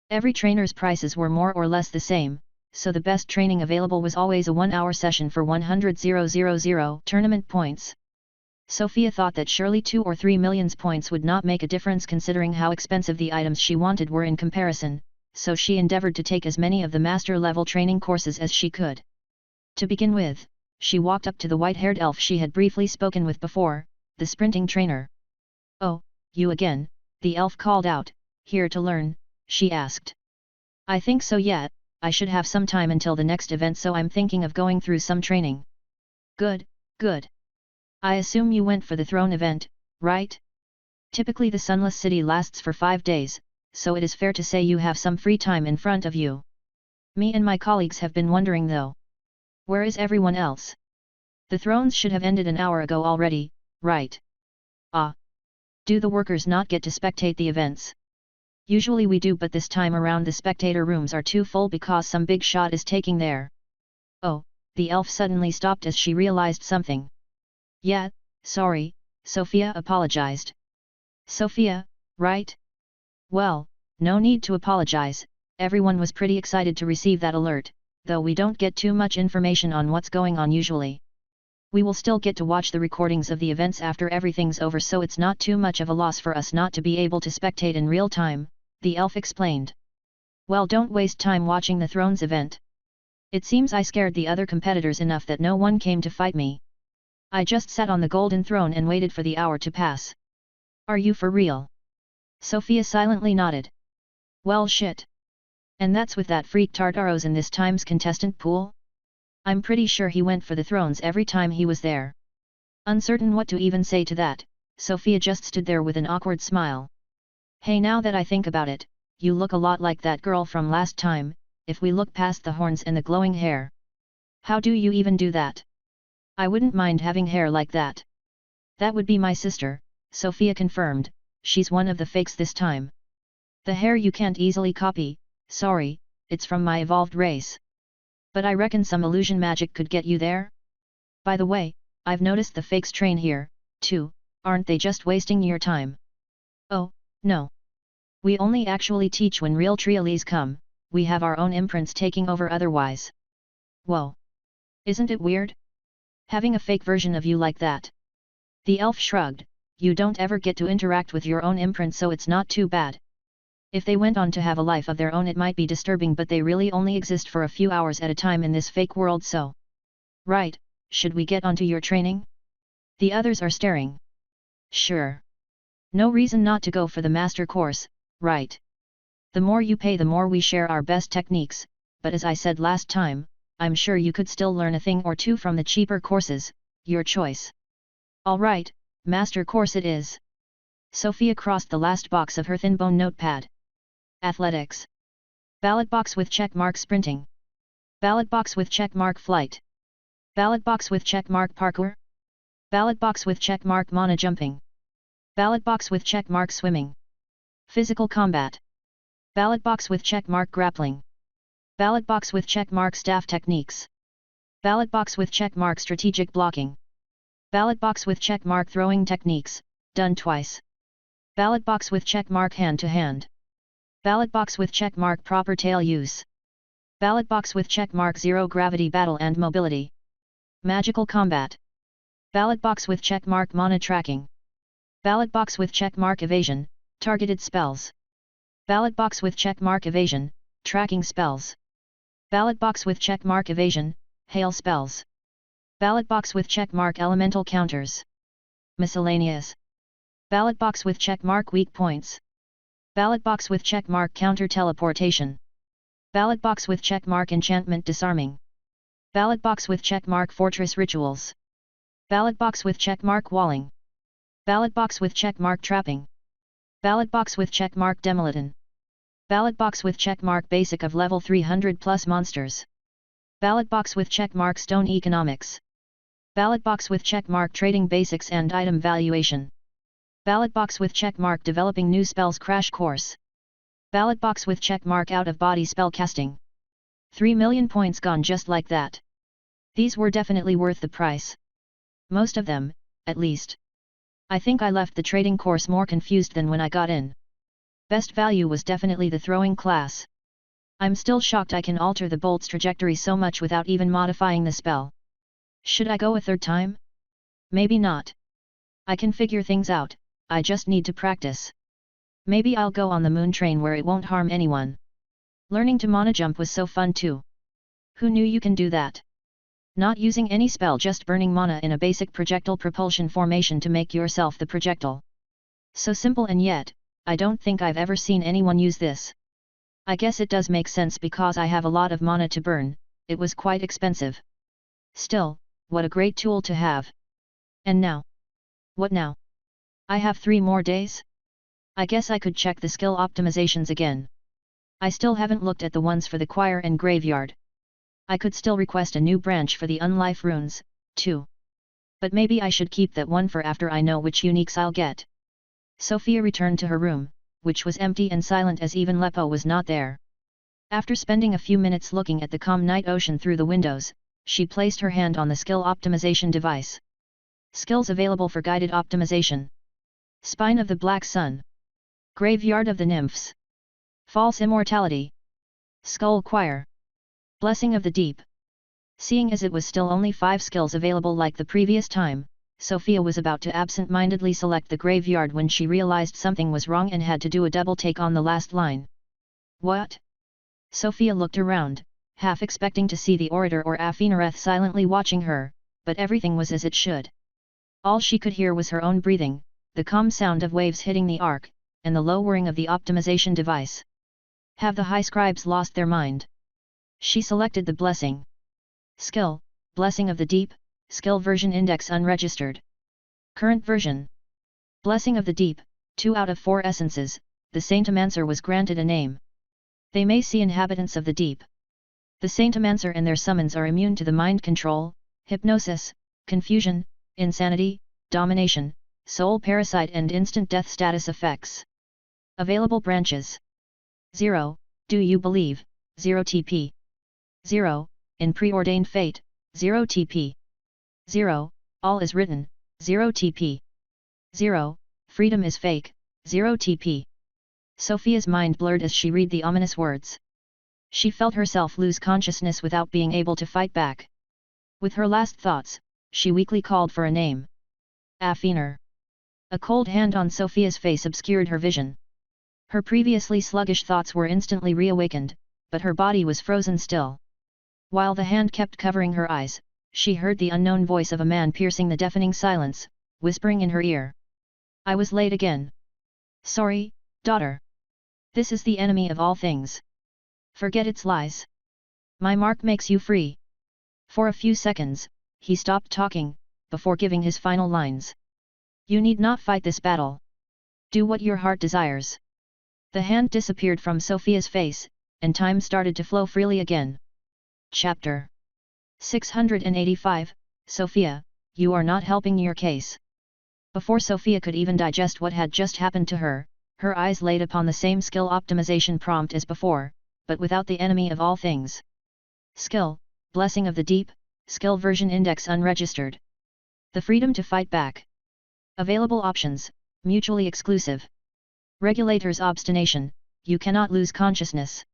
Every trainer's prices were more or less the same, so the best training available was always a 1-hour session for 100,000 tournament points. Sofia thought that surely 2 or 3 million points would not make a difference considering how expensive the items she wanted were in comparison, so she endeavored to take as many of the master-level training courses as she could. To begin with, she walked up to the white-haired elf she had briefly spoken with before, the sprinting trainer. "Oh, you again," the elf called out, "here to learn?" she asked. "I think so yet, I should have some time until the next event so I'm thinking of going through some training." "Good, good. I assume you went for the throne event, right? Typically the Sunless City lasts for 5 days, so it is fair to say you have some free time in front of you. Me and my colleagues have been wondering though. Where is everyone else? The thrones should have ended an hour ago already, right? Ah. Do the workers not get to spectate the events? Usually we do, but this time around the spectator rooms are too full because some big shot is taking there. Oh, the elf suddenly stopped as she realized something. Yeah, sorry, Sofia apologized. Sofia, right? Well, no need to apologize, everyone was pretty excited to receive that alert, though we don't get too much information on what's going on usually. We will still get to watch the recordings of the events after everything's over, so it's not too much of a loss for us not to be able to spectate in real time, the elf explained. Well, don't waste time watching the Thrones event. It seems I scared the other competitors enough that no one came to fight me. I just sat on the golden throne and waited for the hour to pass. Are you for real? Sofia silently nodded. Well shit. And that's with that freak Tartaros in this time's contestant pool? I'm pretty sure he went for the thrones every time he was there. Uncertain what to even say to that, Sofia just stood there with an awkward smile. Hey, now that I think about it, you look a lot like that girl from last time, if we look past the horns and the glowing hair. How do you even do that? I wouldn't mind having hair like that. That would be my sister, Sofia confirmed, she's one of the fakes this time. The hair you can't easily copy, sorry, it's from my evolved race. But I reckon some illusion magic could get you there? By the way, I've noticed the fakes train here, too, aren't they just wasting your time? Oh, no. We only actually teach when real trialies come, we have our own imprints taking over otherwise. Whoa. Isn't it weird? Having a fake version of you like that? The elf shrugged, you don't ever get to interact with your own imprint, so it's not too bad. If they went on to have a life of their own it might be disturbing, but they really only exist for a few hours at a time in this fake world, so. Right, should we get onto your training? The others are staring. Sure. No reason not to go for the master course, right? The more you pay the more we share our best techniques, but as I said last time, I'm sure you could still learn a thing or two from the cheaper courses, your choice. Alright, master course it is. Sofia crossed the last box of her thin bone notepad. Athletics. Ballot box with check mark sprinting. Ballot box with check mark flight. Ballot box with check mark parkour. Ballot box with check mark mana jumping. Ballot box with check mark swimming. Physical combat. Ballot box with check mark grappling. Ballot box with check mark staff techniques. Ballot box with check mark strategic blocking. Ballot box with check mark throwing techniques, done twice. Ballot box with check mark hand to hand. Ballot box with check mark proper tail use. Ballot box with check mark zero gravity battle and mobility. Magical combat. Ballot box with check mark mana tracking. Ballot box with check mark evasion, targeted spells. Ballot box with check mark evasion, tracking spells. Ballot box with check mark evasion, hail spells. Ballot box with check mark elemental counters. Miscellaneous. Ballot box with check mark weak points. Ballot box with check mark counter teleportation. Ballot box with check mark enchantment disarming. Ballot box with check mark fortress rituals. Ballot box with check mark walling. Ballot box with check mark trapping. Ballot box with check mark demolition. Ballot box with check mark basic of level 300 plus monsters. Ballot box with check mark stone economics. Ballot box with check mark trading basics and item valuation. Ballot box with check mark developing new spells crash course. Ballot box with check mark out of body spell casting. 3 million points gone just like that. These were definitely worth the price. Most of them, at least. I think I left the trading course more confused than when I got in. Best value was definitely the throwing class. I'm still shocked I can alter the bolt's trajectory so much without even modifying the spell. Should I go a third time? Maybe not. I can figure things out, I just need to practice. Maybe I'll go on the moon train where it won't harm anyone. Learning to mana jump was so fun too. Who knew you can do that? Not using any spell, just burning mana in a basic projectile propulsion formation to make yourself the projectile. So simple, and yet, I don't think I've ever seen anyone use this. I guess it does make sense because I have a lot of mana to burn, it was quite expensive. Still, what a great tool to have. And now? What now? I have 3 more days? I guess I could check the skill optimizations again. I still haven't looked at the ones for the choir and graveyard. I could still request a new branch for the unlife runes, too. But maybe I should keep that one for after I know which uniques I'll get. Sofia returned to her room, which was empty and silent as even Lepo was not there. After spending a few minutes looking at the calm night ocean through the windows, she placed her hand on the skill optimization device. Skills available for guided optimization. Spine of the Black Sun. Graveyard of the Nymphs. False Immortality. Skull Choir. Blessing of the Deep. Seeing as it was still only 5 skills available like the previous time, Sofia was about to absent-mindedly select the graveyard when she realized something was wrong and had to do a double take on the last line. What? Sofia looked around, half expecting to see the orator or Afinareth silently watching her, but everything was as it should. All she could hear was her own breathing, the calm sound of waves hitting the ark, and the low whirring of the optimization device. Have the high scribes lost their mind? She selected the blessing. Skill, Blessing of the Deep, Skill Version Index Unregistered. Current version. Blessing of the Deep, 2 out of 4 essences, the Saintesser was granted a name. They may see inhabitants of the deep. The Saintesser and their summons are immune to the mind control, hypnosis, confusion, insanity, domination, soul parasite and instant death status effects. Available branches. 0. Do you believe? 0 TP. 0. In preordained fate, 0 TP. 0. All is written, 0 TP. 0. Freedom is fake, 0 TP. Sofia's mind blurred as she read the ominous words. She felt herself lose consciousness without being able to fight back. With her last thoughts, she weakly called for a name. Afinar. A cold hand on Sofia's face obscured her vision. Her previously sluggish thoughts were instantly reawakened, but her body was frozen still. While the hand kept covering her eyes, she heard the unknown voice of a man piercing the deafening silence, whispering in her ear. I was late again. Sorry, daughter. This is the enemy of all things. Forget its lies. My mark makes you free. For a few seconds, he stopped talking, before giving his final lines. You need not fight this battle. Do what your heart desires. The hand disappeared from Sofia's face, and time started to flow freely again. Chapter 685, Sofia, you are not helping your case. Before Sofia could even digest what had just happened to her, her eyes laid upon the same skill optimization prompt as before, but without the enemy of all things. Skill, Blessing of the Deep, Skill Version Index Unregistered. The freedom to fight back. Available options, mutually exclusive. Regulator's Obstination, you cannot lose consciousness.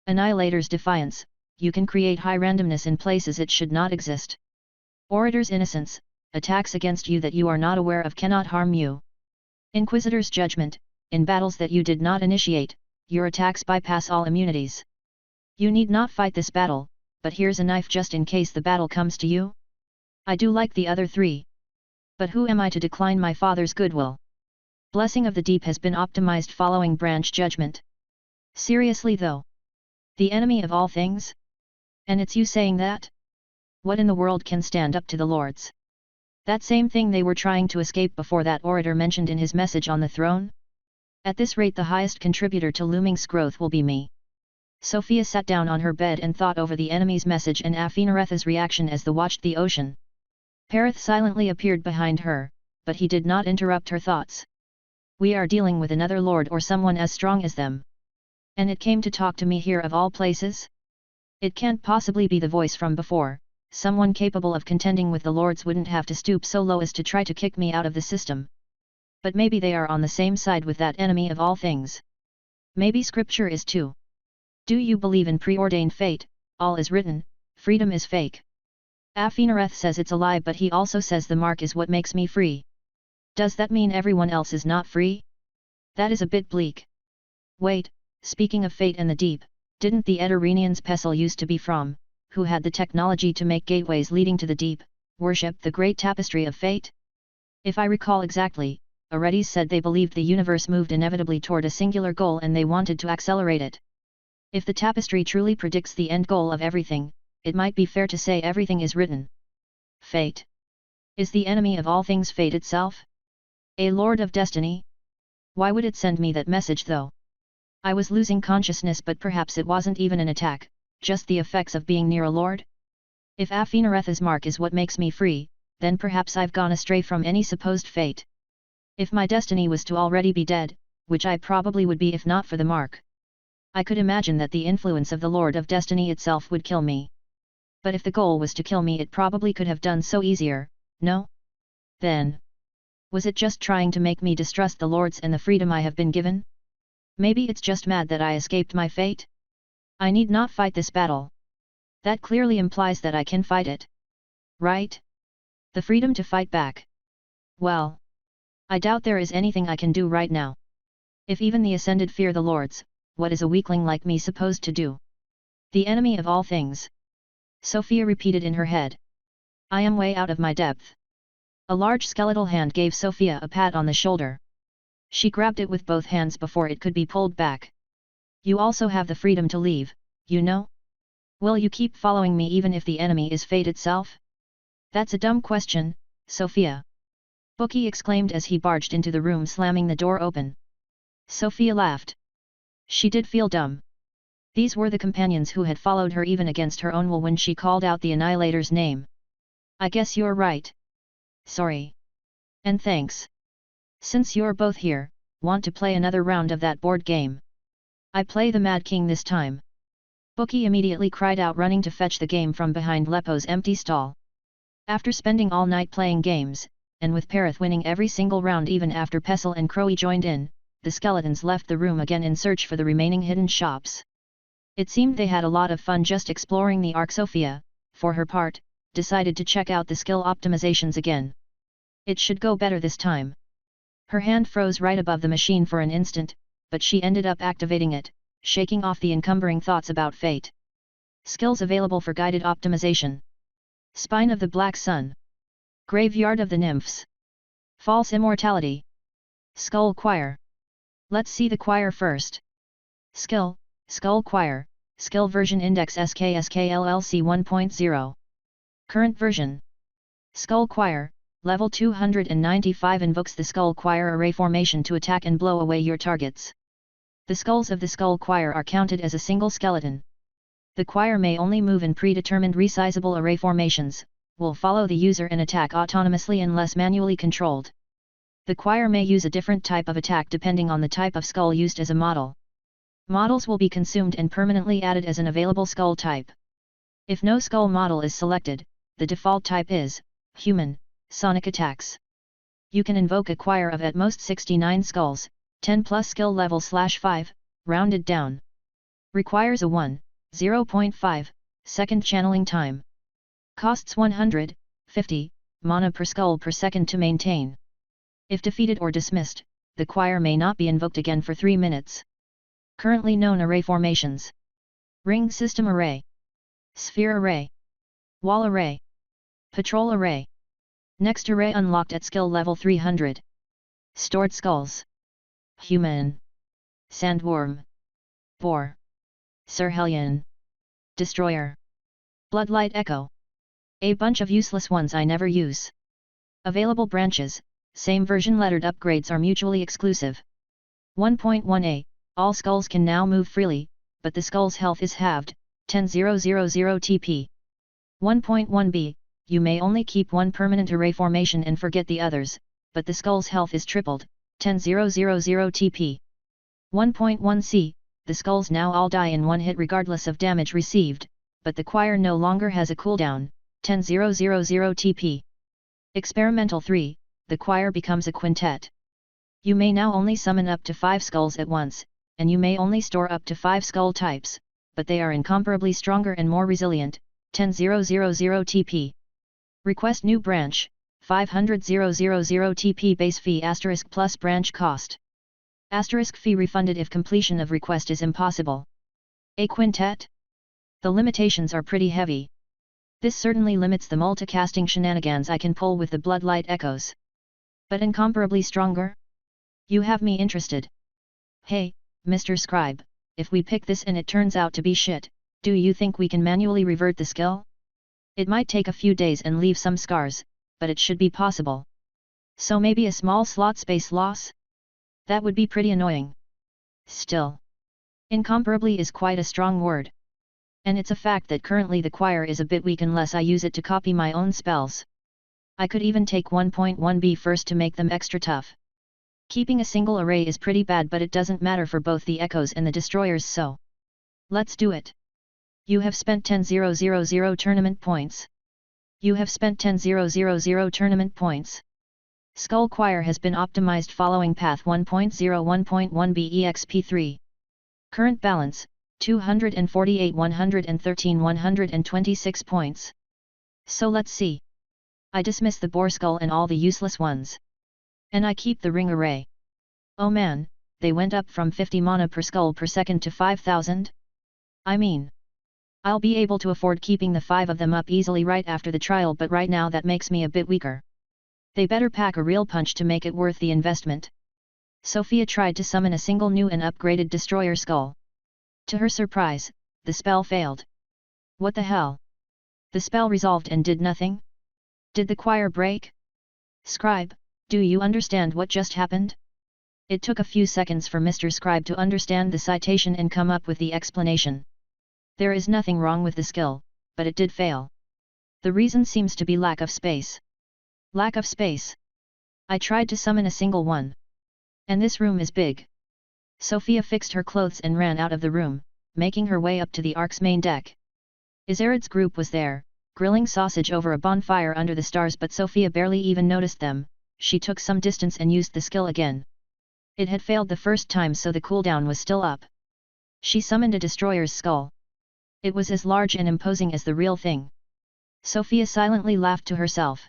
Annihilator's Defiance, you can create high randomness in places it should not exist. Orator's Innocence, attacks against you that you are not aware of cannot harm you. Inquisitor's Judgment, in battles that you did not initiate, your attacks bypass all immunities. You need not fight this battle, but here's a knife just in case the battle comes to you. I do like the other 3. But who am I to decline my father's goodwill? Blessing of the Deep has been optimized following branch judgment. Seriously though? The enemy of all things? And it's you saying that? What in the world can stand up to the lords? That same thing they were trying to escape before that orator mentioned in his message on the throne? At this rate the highest contributor to Looming's growth will be me. Sofia sat down on her bed and thought over the enemy's message and Afinareth's reaction as they watched the ocean. Perith silently appeared behind her, but he did not interrupt her thoughts. We are dealing with another lord or someone as strong as them. And it came to talk to me here of all places? It can't possibly be the voice from before. Someone capable of contending with the lords wouldn't have to stoop so low as to try to kick me out of the system. But maybe they are on the same side with that enemy of all things. Maybe scripture is too. Do you believe in preordained fate? All is written, freedom is fake. Afinareth says it's a lie, but he also says the mark is what makes me free. Does that mean everyone else is not free? That is a bit bleak. Wait, speaking of fate and the deep, didn't the Eterenians Pestle used to be from, who had the technology to make gateways leading to the deep, worship the great tapestry of fate? If I recall exactly, Aredes said they believed the universe moved inevitably toward a singular goal and they wanted to accelerate it. If the tapestry truly predicts the end goal of everything, it might be fair to say everything is written. Fate. Is the enemy of all things fate itself? A lord of destiny? Why would it send me that message though? I was losing consciousness, but perhaps it wasn't even an attack, just the effects of being near a lord? If Aphinaretha's mark is what makes me free, then perhaps I've gone astray from any supposed fate. If my destiny was to already be dead, which I probably would be if not for the mark, I could imagine that the influence of the Lord of Destiny itself would kill me. But if the goal was to kill me, it probably could have done so easier, no? Then, was it just trying to make me distrust the Lords and the freedom I have been given? Maybe it's just mad that I escaped my fate? I need not fight this battle. That clearly implies that I can fight it. Right? The freedom to fight back. Well, I doubt there is anything I can do right now. If even the Ascended fear the Lords, what is a weakling like me supposed to do? The enemy of all things. Sofia repeated in her head. I am way out of my depth. A large skeletal hand gave Sofia a pat on the shoulder. She grabbed it with both hands before it could be pulled back. You also have the freedom to leave, you know? Will you keep following me even if the enemy is fate itself? That's a dumb question, Sofia. Bookie exclaimed as he barged into the room, slamming the door open. Sofia laughed. She did feel dumb. These were the companions who had followed her even against her own will when she called out the Annihilator's name. I guess you're right. Sorry. And thanks. Since you're both here, want to play another round of that board game? I play the Mad King this time. Bookie immediately cried out, running to fetch the game from behind Lepo's empty stall. After spending all night playing games, and with Parith winning every single round even after Pestle and Crowy joined in, the skeletons left the room again in search for the remaining hidden shops. It seemed they had a lot of fun just exploring the Ark. Sofia, for her part, decided to check out the skill optimizations again. It should go better this time. Her hand froze right above the machine for an instant, but she ended up activating it, shaking off the encumbering thoughts about fate. Skills available for guided optimization. Spine of the Black Sun. Graveyard of the Nymphs. False Immortality. Skull Choir. Let's see the choir first. Skill, Skull Choir, Skill Version Index SKSKLLC 1.0. Current version. Skull Choir, Level 295 invokes the Skull Choir array formation to attack and blow away your targets. The skulls of the Skull Choir are counted as a single skeleton. The choir may only move in predetermined resizable array formations, will follow the user and attack autonomously unless manually controlled. The choir may use a different type of attack depending on the type of skull used as a model. Models will be consumed and permanently added as an available skull type. If no skull model is selected, the default type is human, sonic attacks. You can invoke a choir of at most 69 skulls, 10 plus skill level /5, rounded down. Requires a 1.0.5 second channeling time. Costs 150 mana per skull per second to maintain. If defeated or dismissed, the choir may not be invoked again for 3 minutes. Currently known array formations. Ring System Array. Sphere Array. Wall Array. Patrol Array. Next array unlocked at skill level 300. Stored skulls. Human. Sandworm. Boar. Sir Hellion. Destroyer. Bloodlight Echo. A bunch of useless ones I never use. Available branches, same version lettered upgrades are mutually exclusive. 1.1a, all skulls can now move freely, but the skull's health is halved, 10,000 TP. 1.1b, you may only keep one permanent array formation and forget the others, but the skull's health is tripled, 10,000 TP. 1.1c, the skulls now all die in one hit regardless of damage received, but the choir no longer has a cooldown, 10,000 TP. Experimental 3, the choir becomes a quintet. You may now only summon up to 5 skulls at once, and you may only store up to 5 skull types, but they are incomparably stronger and more resilient, 10,000 TP. Request new branch, 500,000 TP base fee * plus branch cost. * fee refunded if completion of request is impossible. A quintet? The limitations are pretty heavy. This certainly limits the multicasting shenanigans I can pull with the Bloodlight Echoes. But incomparably stronger? You have me interested. Hey, Mr. Scribe, if we pick this and it turns out to be shit, do you think we can manually revert the skill? It might take a few days and leave some scars, but it should be possible. So maybe a small slot space loss? That would be pretty annoying. Still, incomparably is quite a strong word. And it's a fact that currently the choir is a bit weak unless I use it to copy my own spells. I could even take 1.1b first to make them extra tough. Keeping a single array is pretty bad, but it doesn't matter for both the echoes and the destroyers, so let's do it. You have spent 10,000 tournament points. You have spent 10,000 tournament points. Skull Choir has been optimized following path 1.01.1b exp3. Current balance, 248 113 126 points. So let's see. I dismiss the boar skull and all the useless ones. And I keep the ring array. Oh man, they went up from 50 mana per skull per second to 5,000? I mean, I'll be able to afford keeping the 5 of them up easily right after the trial, but right now that makes me a bit weaker. They better pack a real punch to make it worth the investment. Sofia tried to summon a single new and upgraded destroyer skull. To her surprise, the spell failed. What the hell? The spell resolved and did nothing? Did the choir break? Scribe, do you understand what just happened? It took a few seconds for Mr. Scribe to understand the citation and come up with the explanation. There is nothing wrong with the skill, but it did fail. The reason seems to be lack of space. Lack of space. I tried to summon a single one. And this room is big. Sofia fixed her clothes and ran out of the room, making her way up to the Ark's main deck. Izarad's group was there, grilling sausage over a bonfire under the stars, but Sofia barely even noticed them. She took some distance and used the skill again. It had failed the first time, so the cooldown was still up. She summoned a destroyer's skull. It was as large and imposing as the real thing. Sofia silently laughed to herself.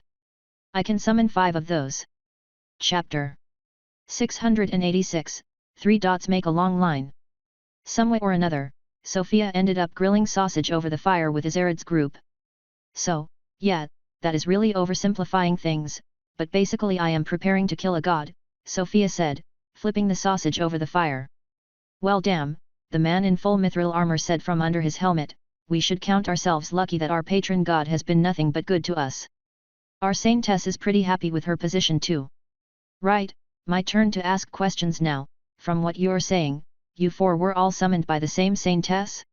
I can summon 5 of those. Chapter 686, 3 dots make a long line. Some way or another, Sofia ended up grilling sausage over the fire with Izarad's group. So, yeah, that is really oversimplifying things, but basically I am preparing to kill a god, Sofia said, flipping the sausage over the fire. Well damn, the man in full mithril armor said from under his helmet, we should count ourselves lucky that our patron god has been nothing but good to us. Our Saintess is pretty happy with her position too. Right, my turn to ask questions now. From what you're saying, you 4 were all summoned by the same Saintess?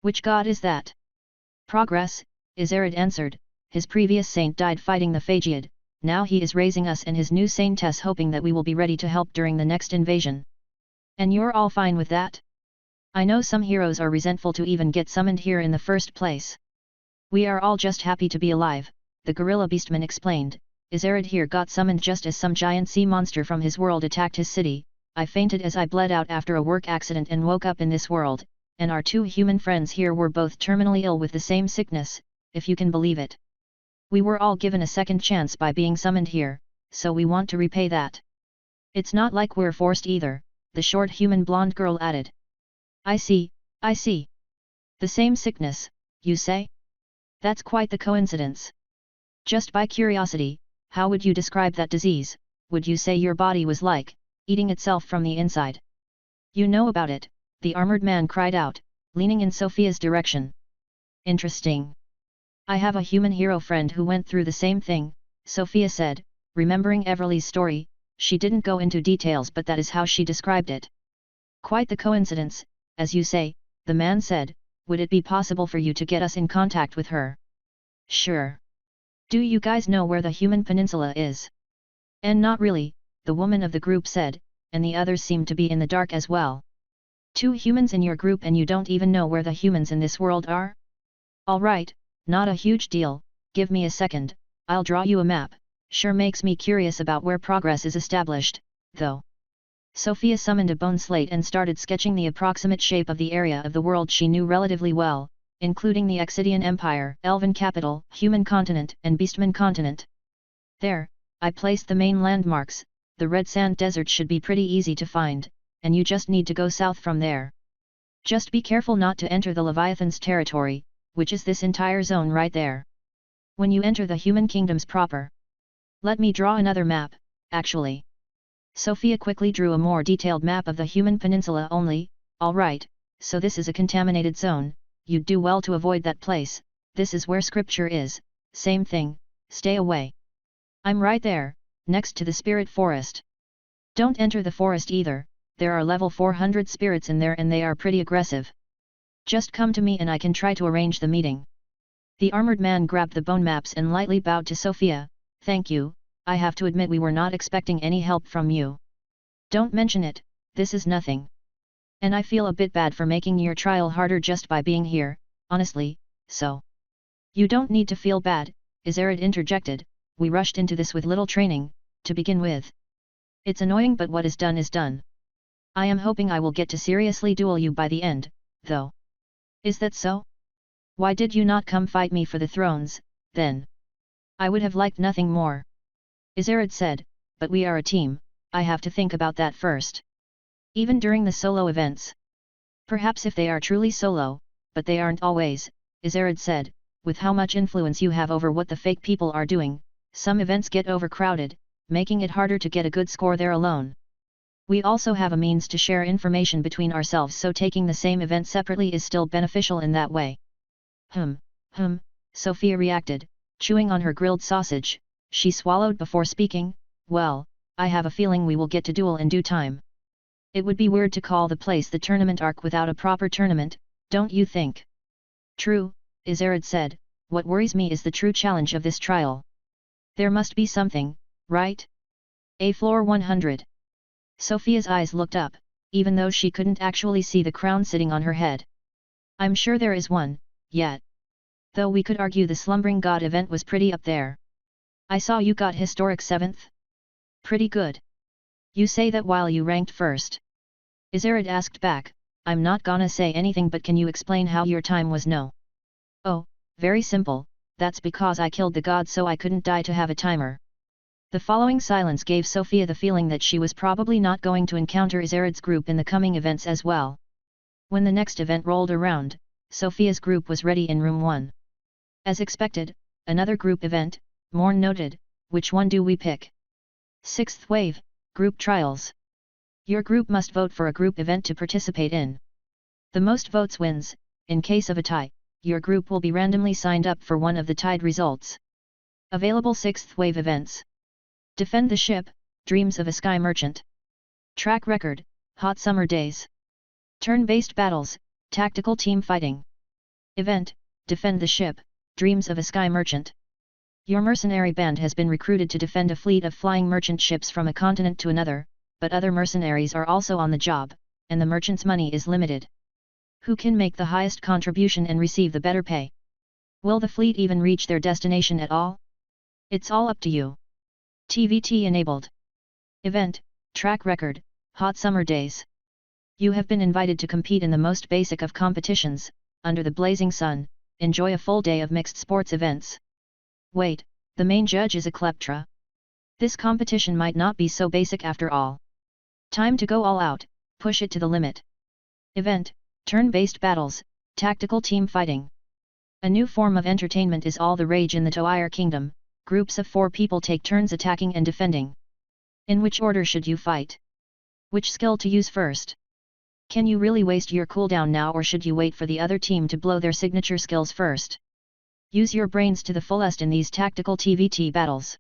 Which god is that? Progress, Izarad answered, his previous saint died fighting the Phagiad, now he is raising us and his new Saintess, hoping that we will be ready to help during the next invasion. And you're all fine with that? I know some heroes are resentful to even get summoned here in the first place. We are all just happy to be alive, the gorilla beastman explained. Izarad here got summoned just as some giant sea monster from his world attacked his city. I fainted as I bled out after a work accident and woke up in this world, and our 2 human friends here were both terminally ill with the same sickness, if you can believe it. We were all given a second chance by being summoned here, so we want to repay that. It's not like we're forced either, the short human blonde girl added. I see, I see. The same sickness, you say? That's quite the coincidence. Just by curiosity, how would you describe that disease? Would you say your body was like eating itself from the inside? You know about it, the armored man cried out, leaning in Sofia's direction. Interesting. I have a human hero friend who went through the same thing, Sofia said, remembering Everly's story. She didn't go into details, but that is how she described it. Quite the coincidence, as you say, the man said. Would it be possible for you to get us in contact with her? Sure. Do you guys know where the human peninsula is? And not really, the woman of the group said, and the others seemed to be in the dark as well. 2 humans in your group and you don't even know where the humans in this world are? Alright, not a huge deal, give me a second, I'll draw you a map. Sure makes me curious about where progress is established, though. Sofia summoned a bone slate and started sketching the approximate shape of the area of the world she knew relatively well, including the Exidian Empire, Elven Capital, Human Continent and Beastman Continent. There, I placed the main landmarks. The Red Sand Desert should be pretty easy to find, and you just need to go south from there. Just be careful not to enter the Leviathan's territory, which is this entire zone right there. When you enter the human kingdoms proper. Let me draw another map, actually. Sofia quickly drew a more detailed map of the human peninsula only. Alright, so this is a contaminated zone, you'd do well to avoid that place. This is where scripture is, same thing, stay away. I'm right there, next to the spirit forest. Don't enter the forest either, there are level 400 spirits in there and they are pretty aggressive. Just come to me and I can try to arrange the meeting. The armored man grabbed the bone maps and lightly bowed to Sofia. Thank you, I have to admit we were not expecting any help from you. Don't mention it, this is nothing. And I feel a bit bad for making your trial harder just by being here, honestly, so. You don't need to feel bad, Iserid interjected, we rushed into this with little training, to begin with. It's annoying but what is done is done. I am hoping I will get to seriously duel you by the end, though. Is that so? Why did you not come fight me for the thrones, then? I would have liked nothing more. Iserid said, but we are a team, I have to think about that first. Even during the solo events. Perhaps if they are truly solo, but they aren't always, Iserid said, with how much influence you have over what the fake people are doing, some events get overcrowded, making it harder to get a good score there alone. We also have a means to share information between ourselves, so taking the same event separately is still beneficial in that way. Sofia reacted, chewing on her grilled sausage. She swallowed before speaking, well, I have a feeling we will get to duel in due time. It would be weird to call the place the tournament arc without a proper tournament, don't you think? True, Iserid said, what worries me is the true challenge of this trial. There must be something, right? A floor 100. Sofia's eyes looked up, even though she couldn't actually see the crown sitting on her head. I'm sure there is one, yet. Though we could argue the Slumbering God event was pretty up there. I saw you got historic 7th. Pretty good. You say that while you ranked first. Iserid asked back, I'm not gonna say anything but can you explain how your time was no? Oh, very simple, that's because I killed the god so I couldn't die to have a timer. The following silence gave Sofia the feeling that she was probably not going to encounter Iserid's group in the coming events as well. When the next event rolled around, Sofia's group was ready in room 1. As expected, another group event, Morn noted, which one do we pick? 6th wave, group trials. Your group must vote for a group event to participate in. The most votes wins, in case of a tie, your group will be randomly signed up for one of the tied results. Available 6th wave events. Defend the ship, Dreams of a Sky Merchant. Track record, Hot Summer Days. Turn-based battles, Tactical team fighting. Event, Defend the ship, Dreams of a Sky Merchant. Your mercenary band has been recruited to defend a fleet of flying merchant ships from a continent to another, but other mercenaries are also on the job, and the merchant's money is limited. Who can make the highest contribution and receive the better pay? Will the fleet even reach their destination at all? It's all up to you. TVT enabled. Event, Track record, Hot Summer Days. You have been invited to compete in the most basic of competitions, under the blazing sun, enjoy a full day of mixed sports events. Wait, the main judge is a kleptra. This competition might not be so basic after all. Time to go all out, push it to the limit. Event, Turn-based battles, Tactical team fighting. A new form of entertainment is all the rage in the Toire Kingdom. Groups of 4 people take turns attacking and defending. In which order should you fight? Which skill to use first? Can you really waste your cooldown now or should you wait for the other team to blow their signature skills first? Use your brains to the fullest in these tactical TVT battles.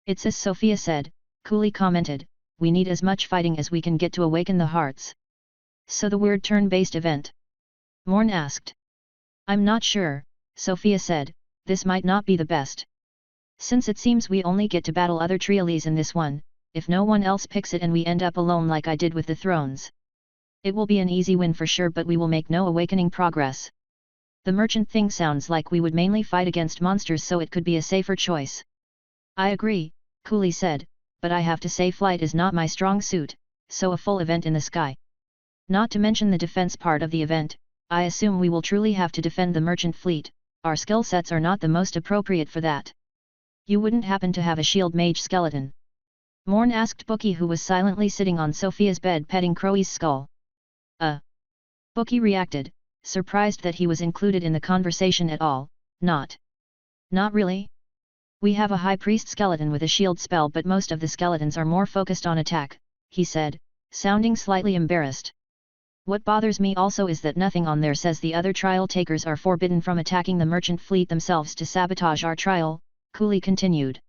It's as Sofia said, coolly commented, we need as much fighting as we can get to awaken the hearts. So the weird turn-based event? Morn asked. I'm not sure, Sofia said, this might not be the best. Since it seems we only get to battle other triales in this one, if no one else picks it and we end up alone like I did with the thrones. It will be an easy win for sure but we will make no awakening progress. The merchant thing sounds like we would mainly fight against monsters so it could be a safer choice. I agree, Cooley said, but I have to say flight is not my strong suit, so a full event in the sky. Not to mention the defense part of the event, I assume we will truly have to defend the merchant fleet, our skill sets are not the most appropriate for that. You wouldn't happen to have a shield mage skeleton? Morn asked Bookie who was silently sitting on Sofia's bed petting Crowie's skull. Bookie reacted, surprised that he was included in the conversation at all, not really? We have a high priest skeleton with a shield spell but most of the skeletons are more focused on attack, he said, sounding slightly embarrassed. What bothers me also is that nothing on there says the other trial takers are forbidden from attacking the merchant fleet themselves to sabotage our trial, Cooley continued.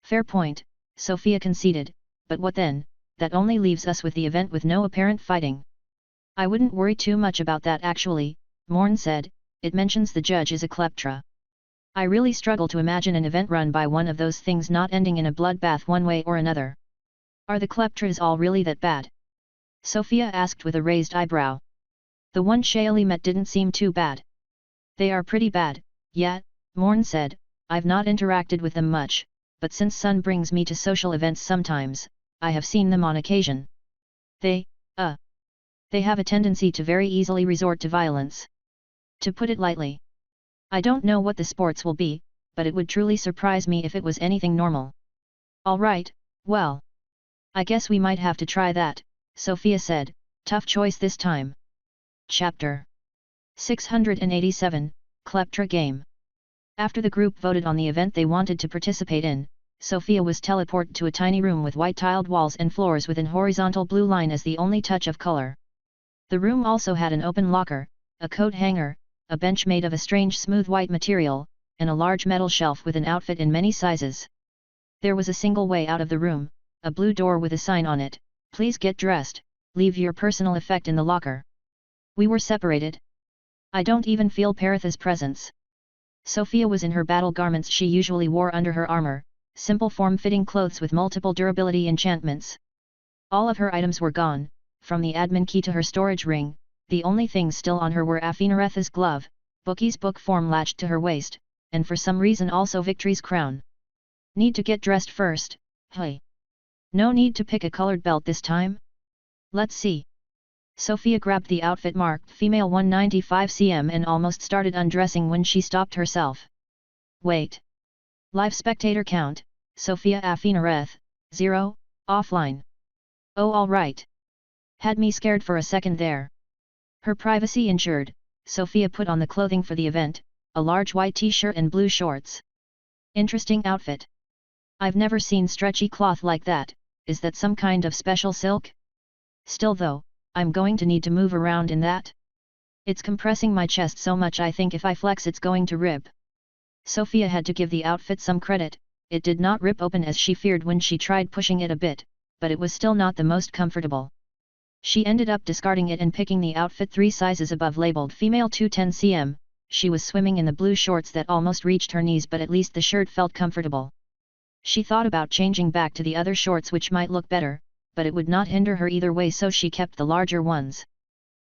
Fair point, Sofia conceded, but what then, that only leaves us with the event with no apparent fighting. I wouldn't worry too much about that actually, Morn said, it mentions the judge is a kleptra. I really struggle to imagine an event run by one of those things not ending in a bloodbath one way or another. Are the kleptras all really that bad? Sofia asked with a raised eyebrow. The one Shaoli met didn't seem too bad. They are pretty bad, yeah, Morn said, I've not interacted with them much, but since Sun brings me to social events sometimes, I have seen them on occasion. They have a tendency to very easily resort to violence. To put it lightly. I don't know what the sports will be, but it would truly surprise me if it was anything normal. Alright, well. I guess we might have to try that, Sofia said, tough choice this time. Chapter 687, Kleptra Game. After the group voted on the event they wanted to participate in, Sofia was teleported to a tiny room with white tiled walls and floors with an horizontal blue line as the only touch of color. The room also had an open locker, a coat hanger, a bench made of a strange smooth white material, and a large metal shelf with an outfit in many sizes. There was a single way out of the room, a blue door with a sign on it, please get dressed, leave your personal effect in the locker. We were separated. I don't even feel Paratha's presence. Sofia was in her battle garments she usually wore under her armor, simple form-fitting clothes with multiple durability enchantments. All of her items were gone, from the admin key to her storage ring, the only things still on her were Afineretha's glove, Bookie's book form latched to her waist, and for some reason also Victory's crown. Need to get dressed first, hey. No need to pick a colored belt this time? Let's see. Sofia grabbed the outfit marked female 195 cm and almost started undressing when she stopped herself. Wait. Live spectator count, Sofia Afinereth, 0, offline. Oh alright. Had me scared for a second there. Her privacy ensured, Sofia put on the clothing for the event, a large white t-shirt and blue shorts. Interesting outfit. I've never seen stretchy cloth like that, is that some kind of special silk? Still though, I'm going to need to move around in that. It's compressing my chest so much I think if I flex it's going to rip. Sofia had to give the outfit some credit, it did not rip open as she feared when she tried pushing it a bit, but it was still not the most comfortable. She ended up discarding it and picking the outfit 3 sizes above labeled female 210 cm, she was swimming in the blue shorts that almost reached her knees but at least the shirt felt comfortable. She thought about changing back to the other shorts which might look better, but it would not hinder her either way so she kept the larger ones.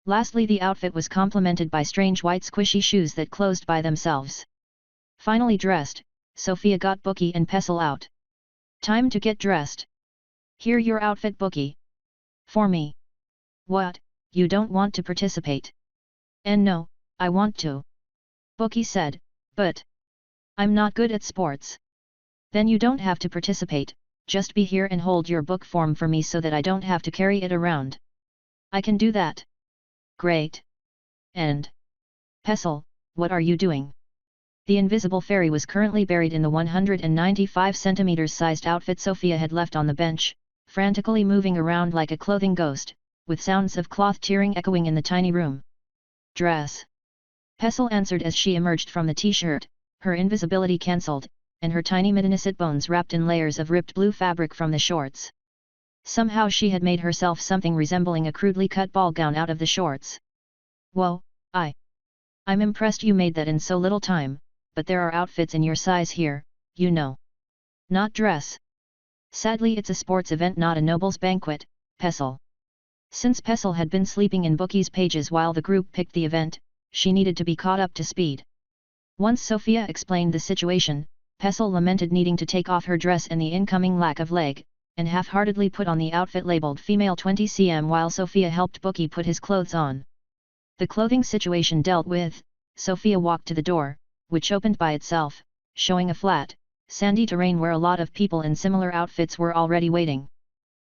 Lastly the outfit was complemented by strange white squishy shoes that closed by themselves. Finally dressed, Sofia got Bookie and Pestle out. Time to get dressed. Here your outfit Bookie. For me. What, you don't want to participate? And no, I want to. Bookie said, but I'm not good at sports. Then you don't have to participate, just be here and hold your book form for me so that I don't have to carry it around. I can do that. Great. And Pestle, what are you doing? The invisible fairy was currently buried in the 195 cm sized outfit Sofia had left on the bench, frantically moving around like a clothing ghost, with sounds of cloth tearing echoing in the tiny room. Dress. Pestle answered as she emerged from the t-shirt, her invisibility cancelled, and her tiny middenacid bones wrapped in layers of ripped blue fabric from the shorts. Somehow she had made herself something resembling a crudely cut ball gown out of the shorts. Whoa, I'm impressed you made that in so little time, but there are outfits in your size here, you know. Not dress. Sadly it's a sports event not a noble's banquet, Pestle. Since Pestle had been sleeping in Bookie's pages while the group picked the event, she needed to be caught up to speed. Once Sofia explained the situation, Pestle lamented needing to take off her dress and the incoming lack of leg, and half-heartedly put on the outfit labeled female 20 cm while Sofia helped Bookie put his clothes on. The clothing situation dealt with, Sofia walked to the door, which opened by itself, showing a flat, sandy terrain where a lot of people in similar outfits were already waiting.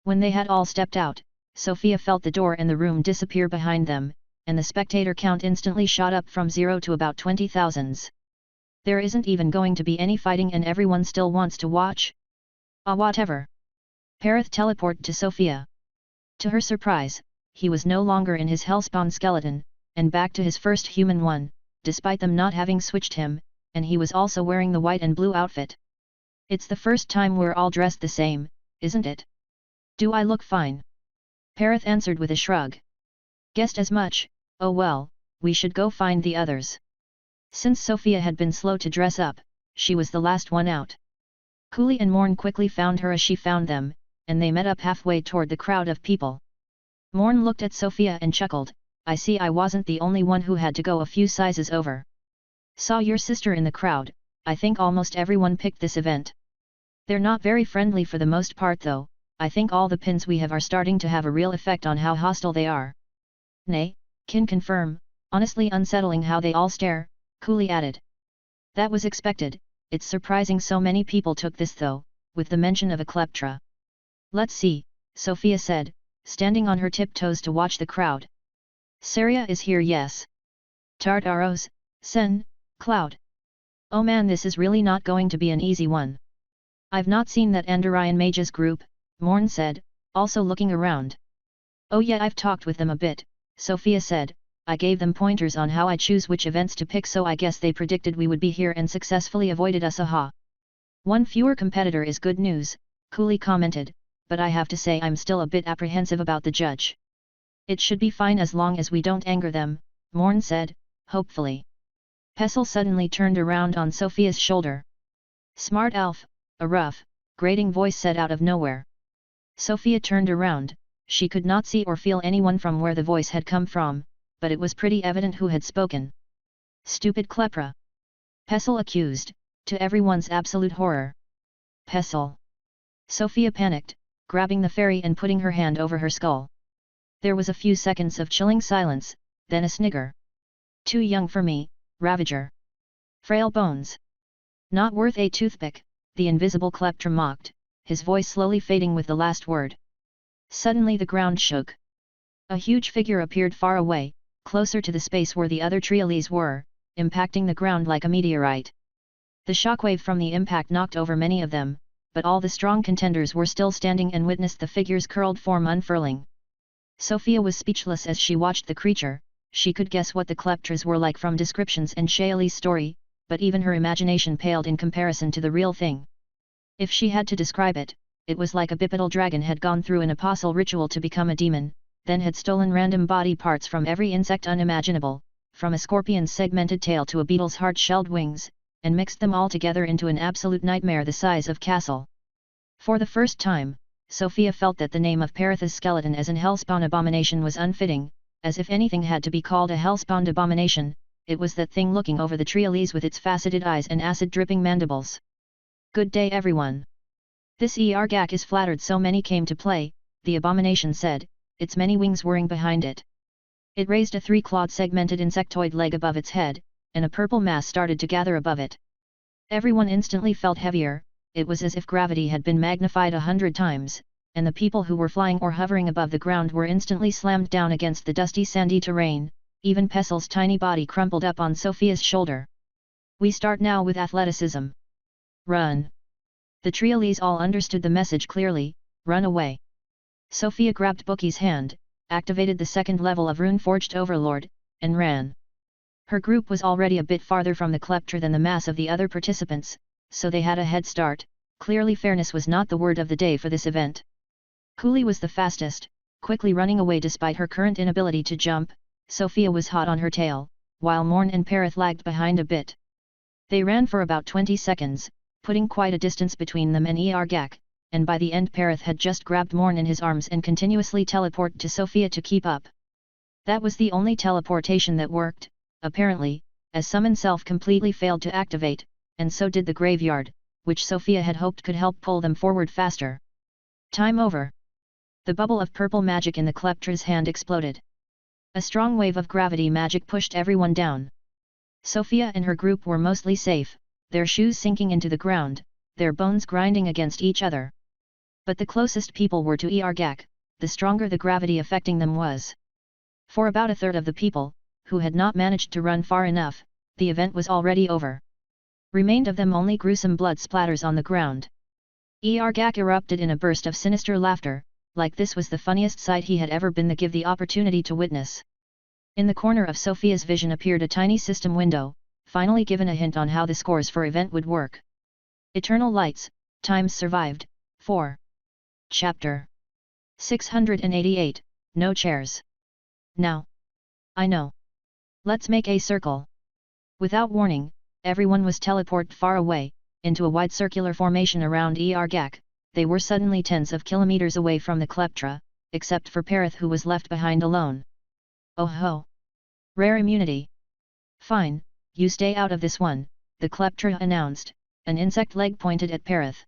When they had all stepped out, Sofia felt the door and the room disappear behind them, and the spectator count instantly shot up from 0 to about 20,000. There isn't even going to be any fighting and everyone still wants to watch? Whatever. Parath teleported to Sofia. To her surprise, he was no longer in his hellspawn skeleton, and back to his first human one, despite them not having switched him, and he was also wearing the white and blue outfit. It's the first time we're all dressed the same, isn't it? Do I look fine? Parith answered with a shrug. Guessed as much. Oh well, we should go find the others. Since Sofia had been slow to dress up, she was the last one out. Cooley and Morn quickly found her as she found them, and they met up halfway toward the crowd of people. Morn looked at Sofia and chuckled, I see I wasn't the only one who had to go a few sizes over. Saw your sister in the crowd, I think almost everyone picked this event. They're not very friendly for the most part though, I think all the pins we have are starting to have a real effect on how hostile they are. Nay, can confirm, honestly unsettling how they all stare, Cooley added. That was expected, it's surprising so many people took this though, with the mention of a kleptra. Let's see, Sofia said, standing on her tiptoes to watch the crowd. Saria is here, yes. Tartaros, Sen, Cloud. Oh man, this is really not going to be an easy one. I've not seen that Andorian mages group, Morn said, also looking around. Oh yeah, I've talked with them a bit, Sofia said, I gave them pointers on how I choose which events to pick, so I guess they predicted we would be here and successfully avoided us. Aha. One fewer competitor is good news, Cooley commented, but I have to say I'm still a bit apprehensive about the judge. It should be fine as long as we don't anger them, Morn said, hopefully. Pestle suddenly turned around on Sofia's shoulder. Smart elf, a rough, grating voice said out of nowhere. Sofia turned around, she could not see or feel anyone from where the voice had come from, but it was pretty evident who had spoken. Stupid klepra! Pestle accused, to everyone's absolute horror. Pestle! Sofia panicked, grabbing the fairy and putting her hand over her skull. There was a few seconds of chilling silence, then a snigger. Too young for me, Ravager. Frail bones. Not worth a toothpick, the invisible kleptra mocked, his voice slowly fading with the last word. Suddenly the ground shook. A huge figure appeared far away, closer to the space where the other Triales were, impacting the ground like a meteorite. The shockwave from the impact knocked over many of them, but all the strong contenders were still standing and witnessed the figure's curled form unfurling. Sofia was speechless as she watched the creature. She could guess what the kleptras were like from descriptions and Shaylee's story, but even her imagination paled in comparison to the real thing. If she had to describe it, it was like a bipedal dragon had gone through an apostle ritual to become a demon, then had stolen random body parts from every insect unimaginable, from a scorpion's segmented tail to a beetle's hard-shelled wings, and mixed them all together into an absolute nightmare the size of castle. For the first time, Sofia felt that the name of Parith's skeleton as an hellspawn abomination was unfitting, as if anything had to be called a hellspawn abomination, it was that thing looking over the Triales with its faceted eyes and acid-dripping mandibles. Good day everyone. This Ergak is flattered so many came to play, the abomination said, its many wings whirring behind it. It raised a three-clawed segmented insectoid leg above its head, and a purple mass started to gather above it. Everyone instantly felt heavier, it was as if gravity had been magnified 100 times, and the people who were flying or hovering above the ground were instantly slammed down against the dusty sandy terrain, even Pestle's tiny body crumpled up on Sofia's shoulder. We start now with athleticism. Run! The Triales all understood the message clearly, run away. Sofia grabbed Bookie's hand, activated the second level of Runeforged Overlord, and ran. Her group was already a bit farther from the kleptra than the mass of the other participants, so they had a head start. Clearly fairness was not the word of the day for this event. Cooley was the fastest, quickly running away despite her current inability to jump. Sofia was hot on her tail, while Morn and Parith lagged behind a bit. They ran for about 20 seconds, putting quite a distance between them and Ergak, and by the end Parith had just grabbed Morn in his arms and continuously teleported to Sofia to keep up. That was the only teleportation that worked, apparently, as Summon Self completely failed to activate, and so did the graveyard, which Sofia had hoped could help pull them forward faster. Time over. The bubble of purple magic in the kleptra's hand exploded. A strong wave of gravity magic pushed everyone down. Sofia and her group were mostly safe, their shoes sinking into the ground, their bones grinding against each other. But the closest people were to Ergak, the stronger the gravity affecting them was. For about a third of the people, who had not managed to run far enough, the event was already over. Remained of them only gruesome blood splatters on the ground. Ergak erupted in a burst of sinister laughter, like this was the funniest sight he had ever been given the opportunity to witness. In the corner of Sofia's vision appeared a tiny system window, finally given a hint on how the scores for event would work. Eternal lights, times survived, 4. Chapter 688, No Chairs. Now. I know. Let's make a circle. Without warning, everyone was teleported far away, into a wide circular formation around Ergak. They were suddenly tens of kilometers away from the Kleptra, except for Perith who was left behind alone. Oh ho! Rare immunity. Fine, you stay out of this one, the Kleptra announced, an insect leg pointed at Perith.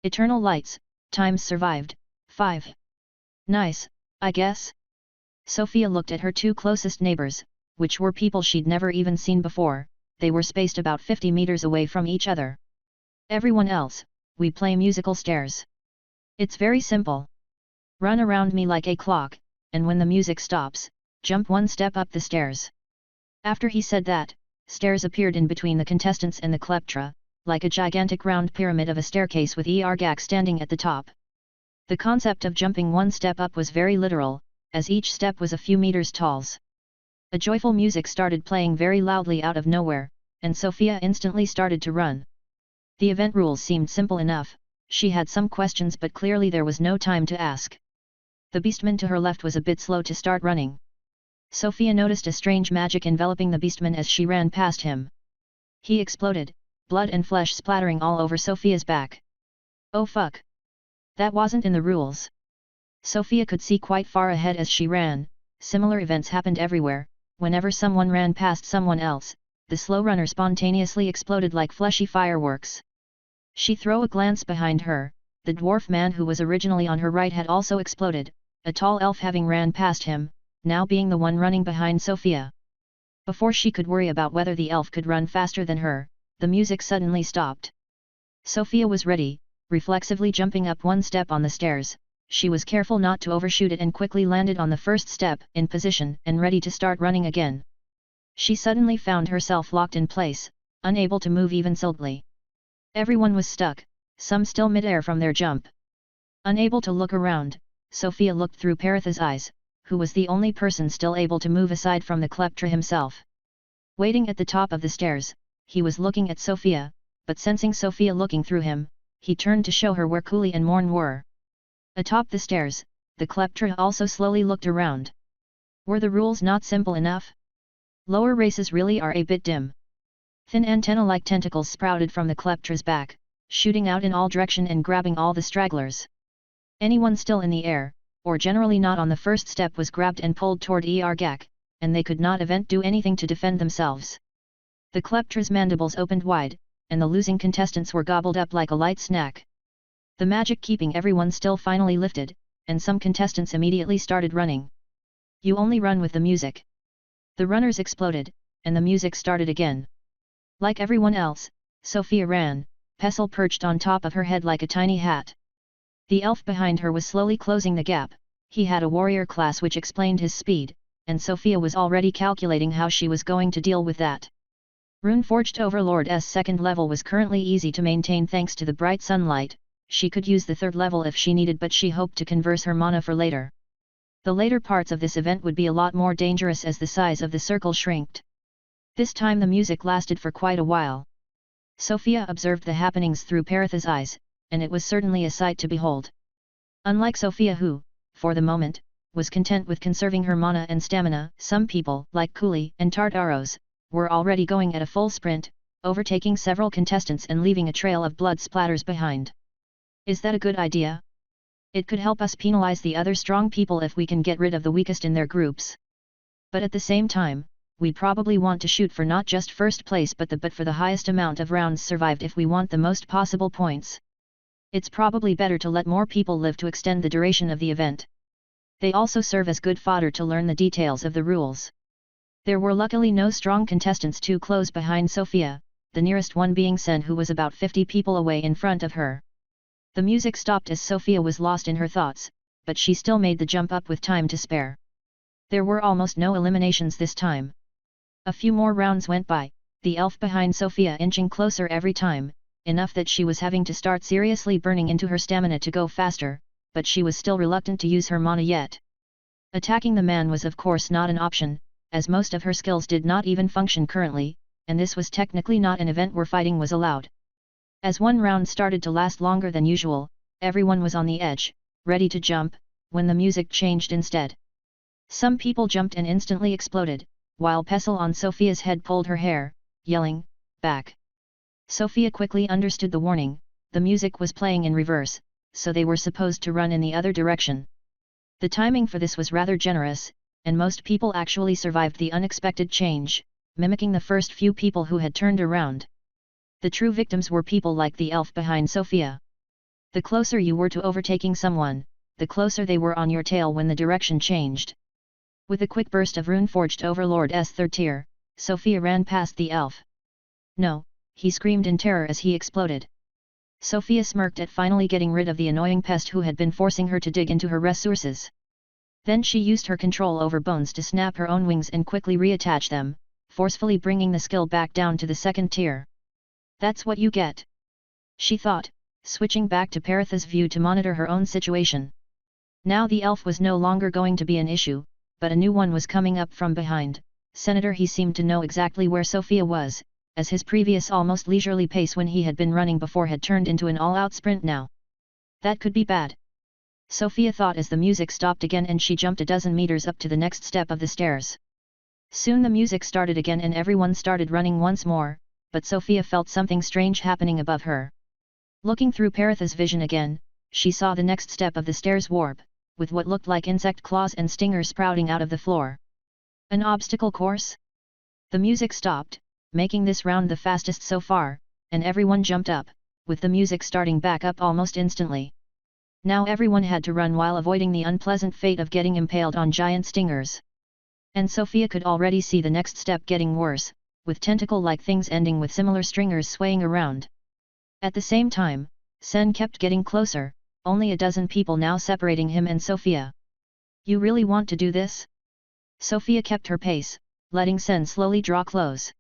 Eternal lights, times survived, 5. Nice, I guess? Sofia looked at her two closest neighbors, which were people she'd never even seen before. They were spaced about 50 meters away from each other. Everyone else, we play musical stairs. It's very simple. Run around me like a clock, and when the music stops, jump one step up the stairs. After he said that, stairs appeared in between the contestants and the Kleptra, like a gigantic round pyramid of a staircase with Ergak standing at the top. The concept of jumping one step up was very literal, as each step was a few meters tall. A joyful music started playing very loudly out of nowhere, and Sofia instantly started to run. The event rules seemed simple enough. She had some questions but clearly there was no time to ask. The beastman to her left was a bit slow to start running. Sofia noticed a strange magic enveloping the beastman as she ran past him. He exploded, blood and flesh splattering all over Sofia's back. Oh fuck! That wasn't in the rules. Sofia could see quite far ahead as she ran. Similar events happened everywhere. Whenever someone ran past someone else, the slow runner spontaneously exploded like fleshy fireworks. She threw a glance behind her. The dwarf man who was originally on her right had also exploded, a tall elf having ran past him, now being the one running behind Sofia. Before she could worry about whether the elf could run faster than her, the music suddenly stopped. Sofia was ready, reflexively jumping up one step on the stairs. She was careful not to overshoot it and quickly landed on the first step, in position and ready to start running again. She suddenly found herself locked in place, unable to move even slightly. Everyone was stuck, some still mid-air from their jump. Unable to look around, Sofia looked through Perith's eyes, who was the only person still able to move aside from the Kleptra himself. Waiting at the top of the stairs, he was looking at Sofia, but sensing Sofia looking through him, he turned to show her where Cooley and Morn were. Atop the stairs, the Kleptra also slowly looked around. Were the rules not simple enough? Lower races really are a bit dim. Thin antenna-like tentacles sprouted from the Kleptra's back, shooting out in all direction and grabbing all the stragglers. Anyone still in the air, or generally not on the first step, was grabbed and pulled toward Ergak, and they could not do anything to defend themselves. The Kleptra's mandibles opened wide, and the losing contestants were gobbled up like a light snack. The magic keeping everyone still finally lifted, and some contestants immediately started running. You only run with the music. The runners exploded, and the music started again. Like everyone else, Sofia ran, Pestle perched on top of her head like a tiny hat. The elf behind her was slowly closing the gap. He had a warrior class which explained his speed, and Sofia was already calculating how she was going to deal with that. Runeforged Overlord's second level was currently easy to maintain thanks to the bright sunlight. She could use the third level if she needed, but she hoped to conserve her mana for later. The later parts of this event would be a lot more dangerous as the size of the circle shrinked. This time the music lasted for quite a while. Sofia observed the happenings through Perith's eyes, and it was certainly a sight to behold. Unlike Sofia who, for the moment, was content with conserving her mana and stamina, some people, like Cooley and Tartaros, were already going at a full sprint, overtaking several contestants and leaving a trail of blood splatters behind. Is that a good idea? It could help us penalize the other strong people if we can get rid of the weakest in their groups. But at the same time, we probably want to shoot for not just first place but for the highest amount of rounds survived if we want the most possible points. It's probably better to let more people live to extend the duration of the event. They also serve as good fodder to learn the details of the rules. There were luckily no strong contestants too close behind Sofia, the nearest one being Sen, who was about 50 people away in front of her. The music stopped as Sofia was lost in her thoughts, but she still made the jump up with time to spare. There were almost no eliminations this time. A few more rounds went by, the elf behind Sofia inching closer every time, enough that she was having to start seriously burning into her stamina to go faster, but she was still reluctant to use her mana yet. Attacking the man was of course not an option, as most of her skills did not even function currently, and this was technically not an event where fighting was allowed. As one round started to last longer than usual, everyone was on the edge, ready to jump, when the music changed instead. Some people jumped and instantly exploded, while Pestle on Sofia's head pulled her hair, yelling, "Back!" Sofia quickly understood the warning. The music was playing in reverse, so they were supposed to run in the other direction. The timing for this was rather generous, and most people actually survived the unexpected change, mimicking the first few people who had turned around. The true victims were people like the elf behind Sofia. The closer you were to overtaking someone, the closer they were on your tail when the direction changed. With a quick burst of rune-forged Overlord's third tier, Sofia ran past the elf. "No!" he screamed in terror as he exploded. Sofia smirked at finally getting rid of the annoying pest who had been forcing her to dig into her resources. Then she used her control over bones to snap her own wings and quickly reattach them, forcefully bringing the skill back down to the second tier. "That's what you get," she thought, switching back to Paritha's view to monitor her own situation. Now the elf was no longer going to be an issue, but a new one was coming up from behind. Senator he seemed to know exactly where Sofia was, as his previous almost leisurely pace when he had been running before had turned into an all-out sprint now. That could be bad, Sofia thought as the music stopped again and she jumped a dozen meters up to the next step of the stairs. Soon the music started again and everyone started running once more, but Sofia felt something strange happening above her. Looking through Paritha's vision again, she saw the next step of the stairs warp, with what looked like insect claws and stingers sprouting out of the floor. An obstacle course? The music stopped, making this round the fastest so far, and everyone jumped up, with the music starting back up almost instantly. Now everyone had to run while avoiding the unpleasant fate of getting impaled on giant stingers. And Sofia could already see the next step getting worse, with tentacle-like things ending with similar stringers swaying around. At the same time, Sen kept getting closer, only a dozen people now separating him and Sofia. "You really want to do this?" Sofia kept her pace, letting Sen slowly draw close.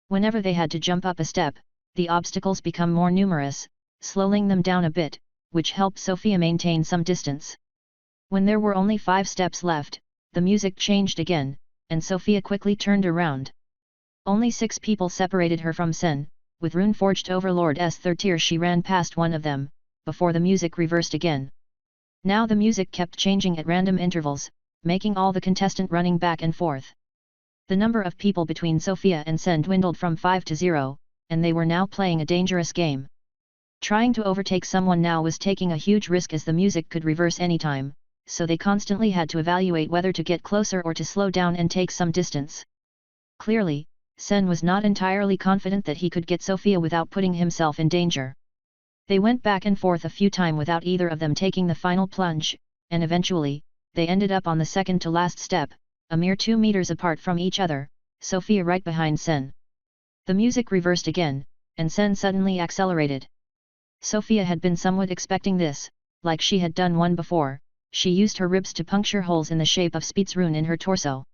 Whenever they had to jump up a step, the obstacles become more numerous, slowing them down a bit, which helped Sofia maintain some distance. When there were only 5 steps left, the music changed again, and Sofia quickly turned around. Only 6 people separated her from Sen. With rune-forged Overlord's third tier she ran past one of them, before the music reversed again. Now the music kept changing at random intervals, making all the contestant running back and forth. The number of people between Sofia and Sen dwindled from 5 to 0, and they were now playing a dangerous game. Trying to overtake someone now was taking a huge risk as the music could reverse anytime, so they constantly had to evaluate whether to get closer or to slow down and take some distance. Clearly, Sen was not entirely confident that he could get Sofia without putting himself in danger. They went back and forth a few times without either of them taking the final plunge, and eventually, they ended up on the second to last step, a mere 2 meters apart from each other, Sofia right behind Sen. The music reversed again, and Sen suddenly accelerated. Sofia had been somewhat expecting this, like she had done one before. She used her ribs to puncture holes in the shape of Speed's rune in her torso.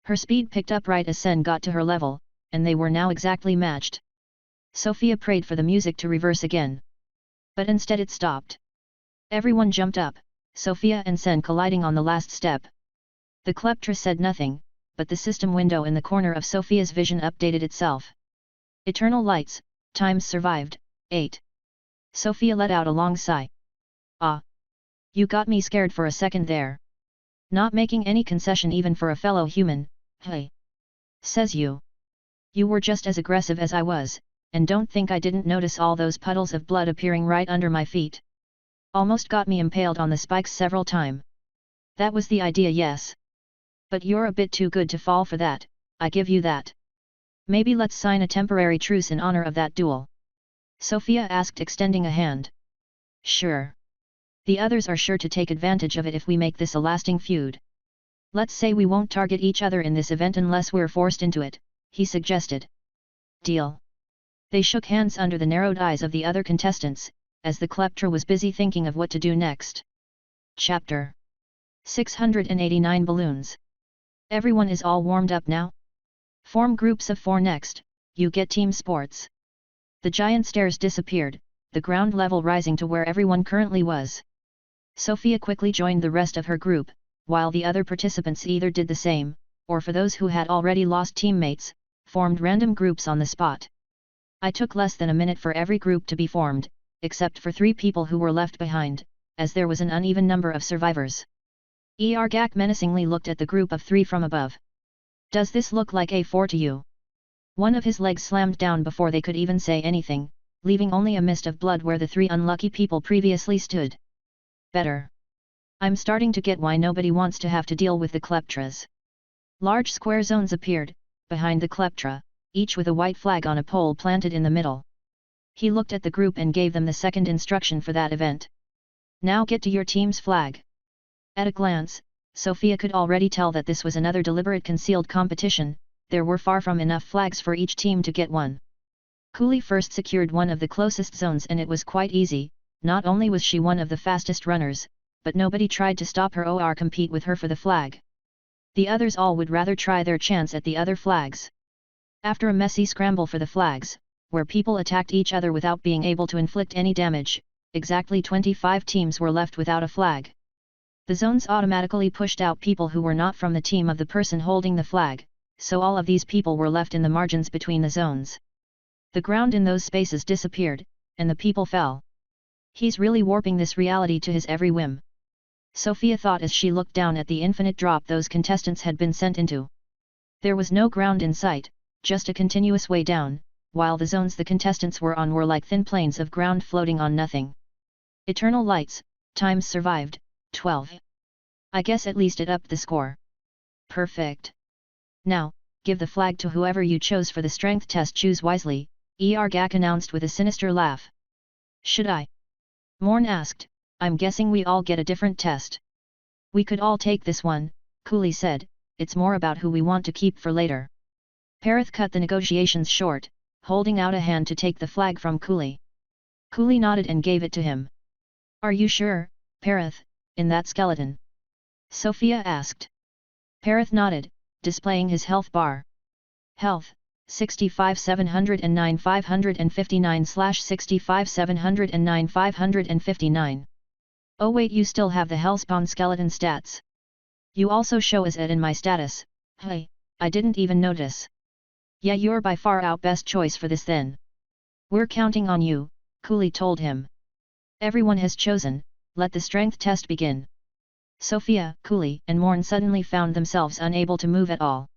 Her speed picked up right as Sen got to her level, and they were now exactly matched. Sofia prayed for the music to reverse again. But instead it stopped. Everyone jumped up, Sofia and Sen colliding on the last step. The Kleptra said nothing, but the system window in the corner of Sofia's vision updated itself. Eternal lights, times survived, 8. Sofia let out a long sigh. "Ah! You got me scared for a second there. Not making any concession even for a fellow human, hey. Says you. You were just as aggressive as I was, and don't think I didn't notice all those puddles of blood appearing right under my feet. Almost got me impaled on the spikes several times. That was the idea, yes. But you're a bit too good to fall for that, I give you that. Maybe let's sign a temporary truce in honor of that duel?" Sofia asked, extending a hand. "Sure. The others are sure to take advantage of it if we make this a lasting feud. Let's say we won't target each other in this event unless we're forced into it," he suggested. "Deal." They shook hands under the narrowed eyes of the other contestants, as the Kleptra was busy thinking of what to do next. Chapter 689 Balloons. Everyone is all warmed up now? Form groups of 4 next, you get team sports. The giant stairs disappeared, the ground level rising to where everyone currently was. Sofia quickly joined the rest of her group, while the other participants either did the same, or for those who had already lost teammates, formed random groups on the spot. I took less than a minute for every group to be formed, except for 3 people who were left behind, as there was an uneven number of survivors. Ergak menacingly looked at the group of 3 from above. Does this look like A4 to you? One of his legs slammed down before they could even say anything, leaving only a mist of blood where the 3 unlucky people previously stood. Better. I'm starting to get why nobody wants to have to deal with the kleptras. Large square zones appeared, behind the kleptra, each with a white flag on a pole planted in the middle. He looked at the group and gave them the second instruction for that event. Now get to your team's flag. At a glance, Sofia could already tell that this was another deliberate concealed competition. There were far from enough flags for each team to get one. Cooley first secured one of the closest zones and it was quite easy. Not only was she one of the fastest runners, but nobody tried to stop her or compete with her for the flag. The others all would rather try their chance at the other flags. After a messy scramble for the flags, where people attacked each other without being able to inflict any damage, exactly 25 teams were left without a flag. The zones automatically pushed out people who were not from the team of the person holding the flag, so all of these people were left in the margins between the zones. The ground in those spaces disappeared, and the people fell. He's really warping this reality to his every whim. Sofia thought as she looked down at the infinite drop those contestants had been sent into. There was no ground in sight, just a continuous way down, while the zones the contestants were on were like thin planes of ground floating on nothing. Eternal lights, times survived, 12. I guess at least it upped the score. Perfect. Now, give the flag to whoever you chose for the strength test. Choose wisely, Ergak announced with a sinister laugh. Should I? Morn asked. I'm guessing we all get a different test. We could all take this one, Cooley said, it's more about who we want to keep for later. Parith cut the negotiations short, holding out a hand to take the flag from Cooley. Cooley nodded and gave it to him. Are you sure, Parith, in that skeleton? Sofia asked. Parith nodded, displaying his health bar. Health, 65 709 559/65 709 559. Oh wait, you still have the Hellspawn skeleton stats. You also show as Ed in my status. Hey, I didn't even notice. Yeah, you're by far our best choice for this then. We're counting on you, Cooley told him. Everyone has chosen, let the strength test begin. Sofia, Cooley and Morn suddenly found themselves unable to move at all.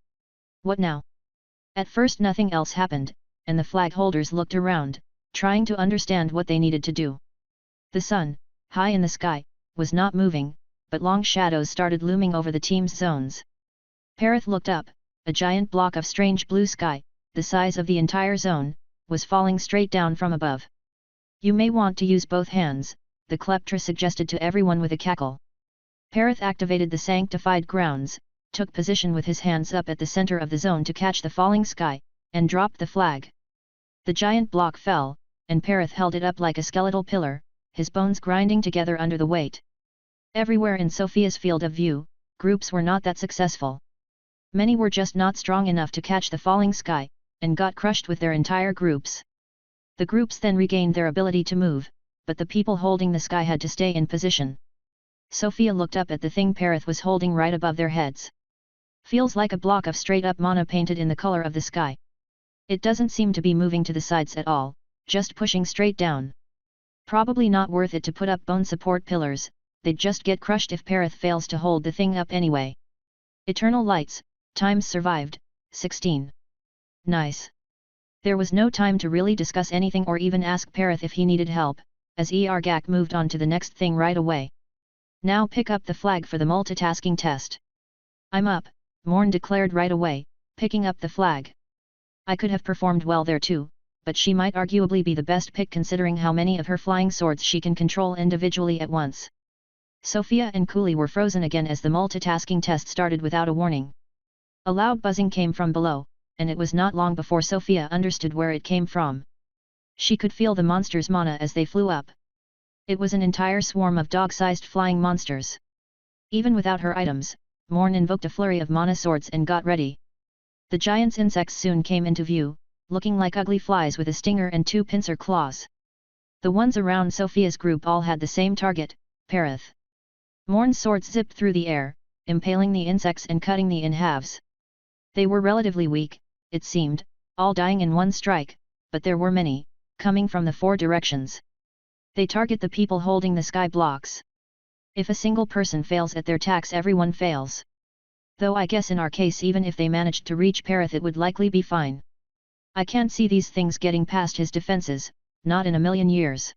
What now? At first nothing else happened, and the flag holders looked around, trying to understand what they needed to do. The sun, high in the sky, was not moving, but long shadows started looming over the team's zones. Parith looked up, a giant block of strange blue sky, the size of the entire zone, was falling straight down from above. You may want to use both hands, the kleptra suggested to everyone with a cackle. Parith activated the sanctified grounds, took position with his hands up at the center of the zone to catch the falling sky, and dropped the flag. The giant block fell, and Parith held it up like a skeletal pillar, his bones grinding together under the weight. Everywhere in Sofia's field of view, groups were not that successful. Many were just not strong enough to catch the falling sky, and got crushed with their entire groups. The groups then regained their ability to move, but the people holding the sky had to stay in position. Sofia looked up at the thing Parith was holding right above their heads. Feels like a block of straight-up mana painted in the color of the sky. It doesn't seem to be moving to the sides at all, just pushing straight down. Probably not worth it to put up bone support pillars, they'd just get crushed if Parith fails to hold the thing up anyway. Eternal lights, times survived, 16. Nice. There was no time to really discuss anything or even ask Parith if he needed help, as Ergak moved on to the next thing right away. Now pick up the flag for the multitasking test. I'm up, Morn declared right away, picking up the flag. I could have performed well there too, but she might arguably be the best pick considering how many of her flying swords she can control individually at once. Sofia and Cooley were frozen again as the multitasking test started without a warning. A loud buzzing came from below, and it was not long before Sofia understood where it came from. She could feel the monsters' mana as they flew up. It was an entire swarm of dog-sized flying monsters. Even without her items, Morn invoked a flurry of mana swords and got ready. The giant's insects soon came into view, looking like ugly flies with a stinger and 2 pincer claws. The ones around Sofia's group all had the same target, Parith. Morn's swords zipped through the air, impaling the insects and cutting them in halves. They were relatively weak, it seemed, all dying in one strike, but there were many, coming from the 4 directions. They target the people holding the sky blocks. If a single person fails at their task, everyone fails. Though I guess in our case even if they managed to reach Perith it would likely be fine. I can't see these things getting past his defenses, not in a million years.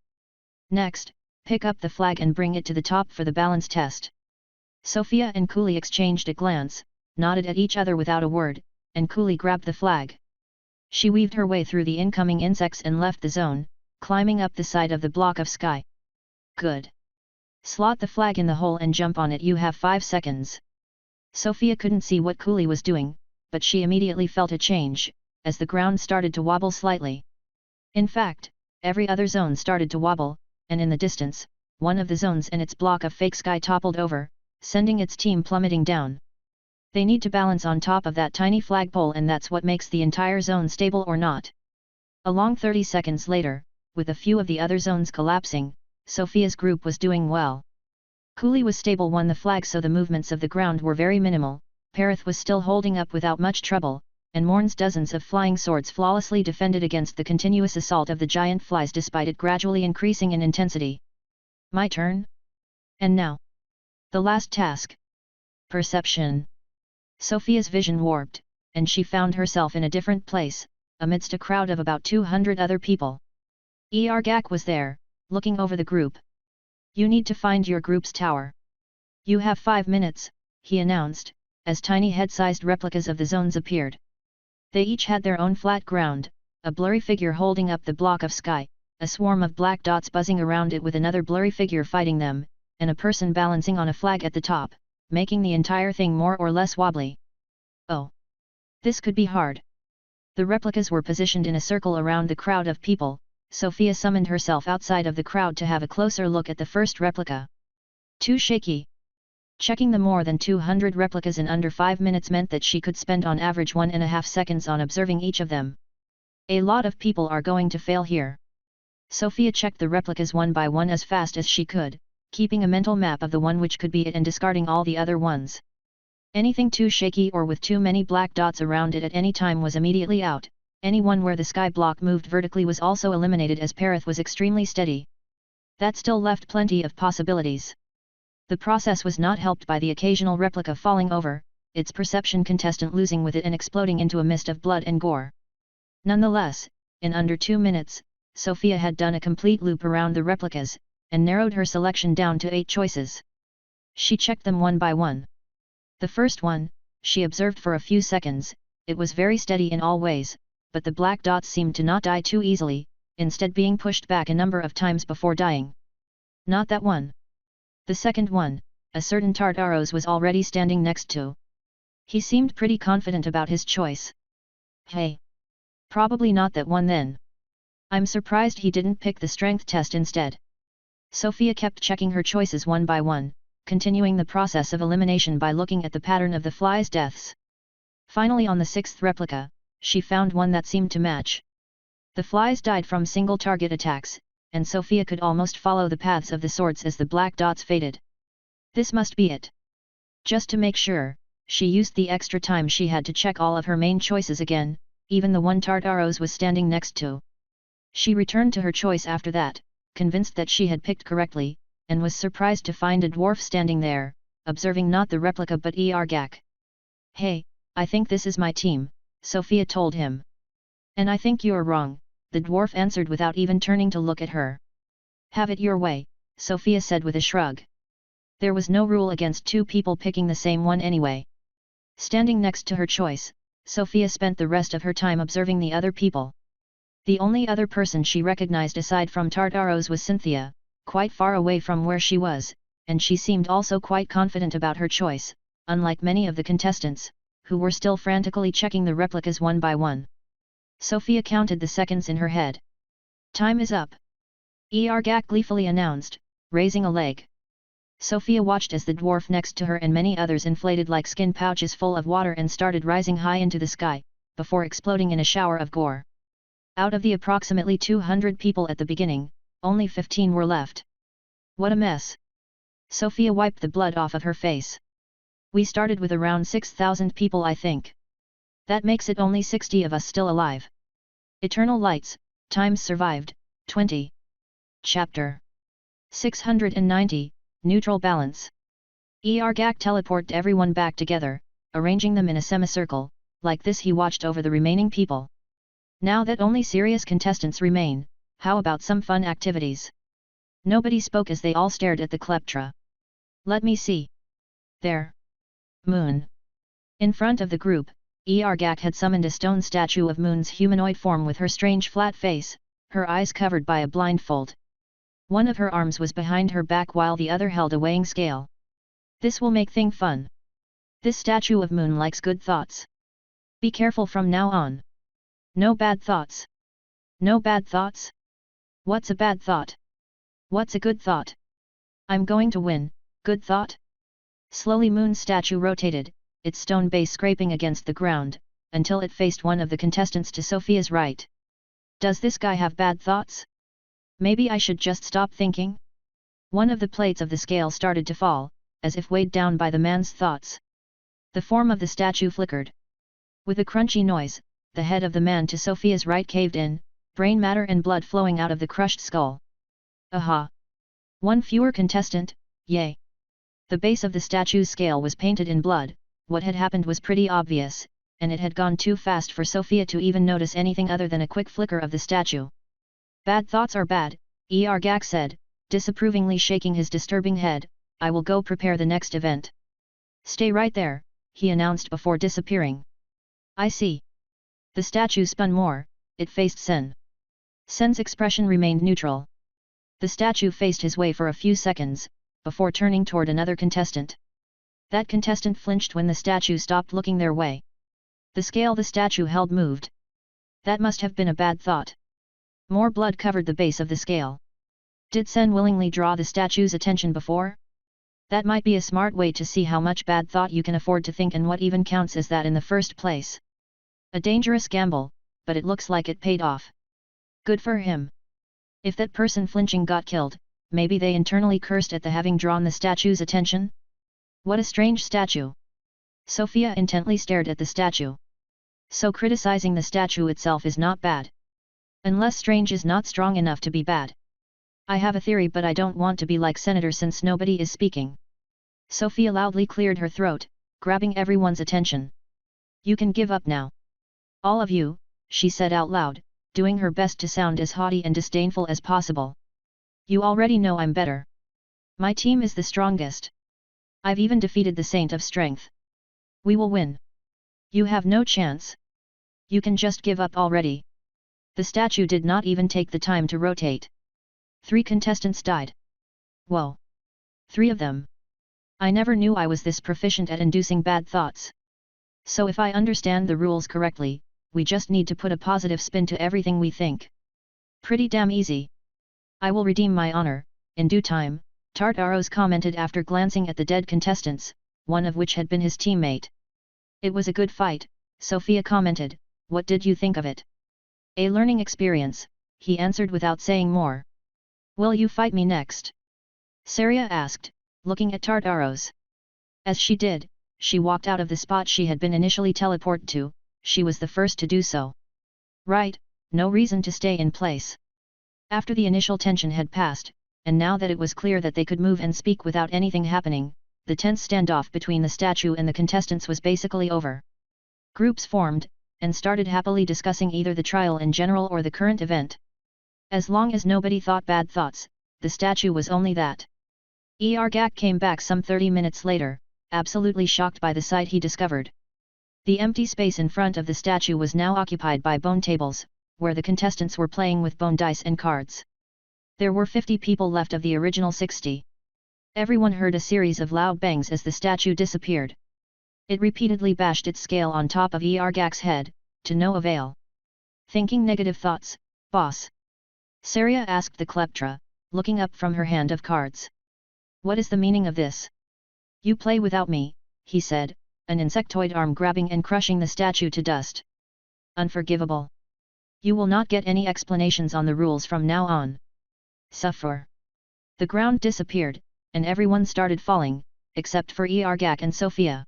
Next, pick up the flag and bring it to the top for the balance test. Sofia and Cooley exchanged a glance, nodded at each other without a word, and Cooley grabbed the flag. She weaved her way through the incoming insects and left the zone, climbing up the side of the block of sky. Good. Slot the flag in the hole and jump on it. You have 5 seconds. Sofia couldn't see what Cooley was doing, but she immediately felt a change, as the ground started to wobble slightly. In fact, every other zone started to wobble, and in the distance, one of the zones and its block of fake sky toppled over, sending its team plummeting down. They need to balance on top of that tiny flagpole, and that's what makes the entire zone stable or not. A long 30 seconds later, with a few of the other zones collapsing, Sofia's group was doing well. Cooley was stable, won the flag, so the movements of the ground were very minimal. Perith was still holding up without much trouble, and Morn's dozens of flying swords flawlessly defended against the continuous assault of the giant flies despite it gradually increasing in intensity. My turn? And now? The last task. Perception. Sofia's vision warped, and she found herself in a different place, amidst a crowd of about 200 other people. Gak was there, looking over the group. You need to find your group's tower. You have 5 minutes, he announced, as tiny head-sized replicas of the zones appeared. They each had their own flat ground, a blurry figure holding up the block of sky, a swarm of black dots buzzing around it with another blurry figure fighting them, and a person balancing on a flag at the top, making the entire thing more or less wobbly. Oh! This could be hard. The replicas were positioned in a circle around the crowd of people. Sofia summoned herself outside of the crowd to have a closer look at the first replica. Too shaky. Checking the more than 200 replicas in under 5 minutes meant that she could spend on average 1.5 seconds on observing each of them. A lot of people are going to fail here. Sofia checked the replicas one by one as fast as she could, keeping a mental map of the one which could be it and discarding all the other ones. Anything too shaky or with too many black dots around it at any time was immediately out. Anyone where the sky block moved vertically was also eliminated, as Perith was extremely steady. That still left plenty of possibilities. The process was not helped by the occasional replica falling over, its perception contestant losing with it and exploding into a mist of blood and gore. Nonetheless, in under 2 minutes, Sofia had done a complete loop around the replicas, and narrowed her selection down to 8 choices. She checked them one by one. The first one, she observed for a few seconds. It was very steady in all ways, but the black dots seemed to not die too easily, instead being pushed back a number of times before dying. Not that one. The second one, a certain Tartaros was already standing next to. He seemed pretty confident about his choice. Hey! Probably not that one then. I'm surprised he didn't pick the strength test instead. Sofia kept checking her choices one by one, continuing the process of elimination by looking at the pattern of the flies' deaths. Finally, on the 6th replica, she found one that seemed to match. The flies died from single target attacks, and Sofia could almost follow the paths of the swords as the black dots faded. This must be it. Just to make sure, she used the extra time she had to check all of her main choices again, even the one Tartaros was standing next to. She returned to her choice after that, convinced that she had picked correctly, and was surprised to find a dwarf standing there, observing not the replica but Gak. Hey, I think this is my team, Sofia told him. And I think you're wrong, the dwarf answered without even turning to look at her. Have it your way, Sofia said with a shrug. There was no rule against 2 people picking the same one anyway. Standing next to her choice, Sofia spent the rest of her time observing the other people. The only other person she recognized aside from Tartaros was Cynthia, quite far away from where she was, and she seemed also quite confident about her choice, unlike many of the contestants, who were still frantically checking the replicas one by one. Sofia counted the seconds in her head. Time is up. Gak gleefully announced, raising a leg. Sofia watched as the dwarf next to her and many others inflated like skin pouches full of water and started rising high into the sky, before exploding in a shower of gore. Out of the approximately 200 people at the beginning, only 15 were left. What a mess! Sofia wiped the blood off of her face. We started with around 6,000 people, I think. That makes it only 60 of us still alive. Eternal lights, Times survived, 20. Chapter 690, Neutral Balance. Ergak teleported everyone back together, arranging them in a semicircle. Like this he watched over the remaining people. Now that only serious contestants remain, how about some fun activities? Nobody spoke as they all stared at the kleptra. Let me see. There. Moon. In front of the group, Ergak had summoned a stone statue of Moon's humanoid form with her strange flat face, her eyes covered by a blindfold. One of her arms was behind her back while the other held a weighing scale. This will make thing fun. This statue of Moon likes good thoughts. Be careful from now on. No bad thoughts. No bad thoughts? What's a bad thought? What's a good thought? I'm going to win, good thought? Slowly Moon's statue rotated, its stone base scraping against the ground, until it faced one of the contestants to Sofia's right. Does this guy have bad thoughts? Maybe I should just stop thinking? One of the plates of the scale started to fall, as if weighed down by the man's thoughts. The form of the statue flickered. With a crunchy noise, the head of the man to Sofia's right caved in, brain matter and blood flowing out of the crushed skull. Aha! One fewer contestant, yay! The base of the statue's scale was painted in blood. What had happened was pretty obvious, and it had gone too fast for Sofia to even notice anything other than a quick flicker of the statue. Bad thoughts are bad, Ergak said, disapprovingly shaking his disturbing head. I will go prepare the next event. Stay right there, he announced before disappearing. I see. The statue spun more, it faced Sen. Sen's expression remained neutral. The statue faced his way for a few seconds, before turning toward another contestant. That contestant flinched when the statue stopped looking their way. The scale the statue held moved. That must have been a bad thought. More blood covered the base of the scale. Did Sen willingly draw the statue's attention before? That might be a smart way to see how much bad thought you can afford to think and what even counts as that in the first place. A dangerous gamble, but it looks like it paid off. Good for him. If that person flinching got killed, maybe they internally cursed at the having drawn the statue's attention? What a strange statue. Sofia intently stared at the statue. So criticizing the statue itself is not bad. Unless strange is not strong enough to be bad. I have a theory but I don't want to be like Senator since nobody is speaking. Sofia loudly cleared her throat, grabbing everyone's attention. You can give up now. All of you, she said out loud, doing her best to sound as haughty and disdainful as possible. You already know I'm better. My team is the strongest. I've even defeated the Saint of Strength. We will win. You have no chance. You can just give up already. The statue did not even take the time to rotate. 3 contestants died. Whoa! 3 of them. I never knew I was this proficient at inducing bad thoughts. So if I understand the rules correctly, we just need to put a positive spin to everything we think. Pretty damn easy. I will redeem my honor, in due time, Tartaros commented after glancing at the dead contestants, one of which had been his teammate. It was a good fight, Sofia commented. What did you think of it? A learning experience, he answered without saying more. Will you fight me next? Saria asked, looking at Tartaros. As she did, she walked out of the spot she had been initially teleported to. She was the first to do so. Right, no reason to stay in place. After the initial tension had passed, and now that it was clear that they could move and speak without anything happening, the tense standoff between the statue and the contestants was basically over. Groups formed, and started happily discussing either the trial in general or the current event. As long as nobody thought bad thoughts, the statue was only that. Ergak came back some 30 minutes later, absolutely shocked by the sight he discovered. The empty space in front of the statue was now occupied by bone tables, where the contestants were playing with bone dice and cards. There were 50 people left of the original 60. Everyone heard a series of loud bangs as the statue disappeared. It repeatedly bashed its scale on top of Ergak's head, to no avail. Thinking negative thoughts, boss? Saria asked the kleptra, looking up from her hand of cards. What is the meaning of this? You play without me, he said, an insectoid arm grabbing and crushing the statue to dust. Unforgivable. You will not get any explanations on the rules from now on. Suffer. The ground disappeared, and everyone started falling, except for Ergak and Sofia.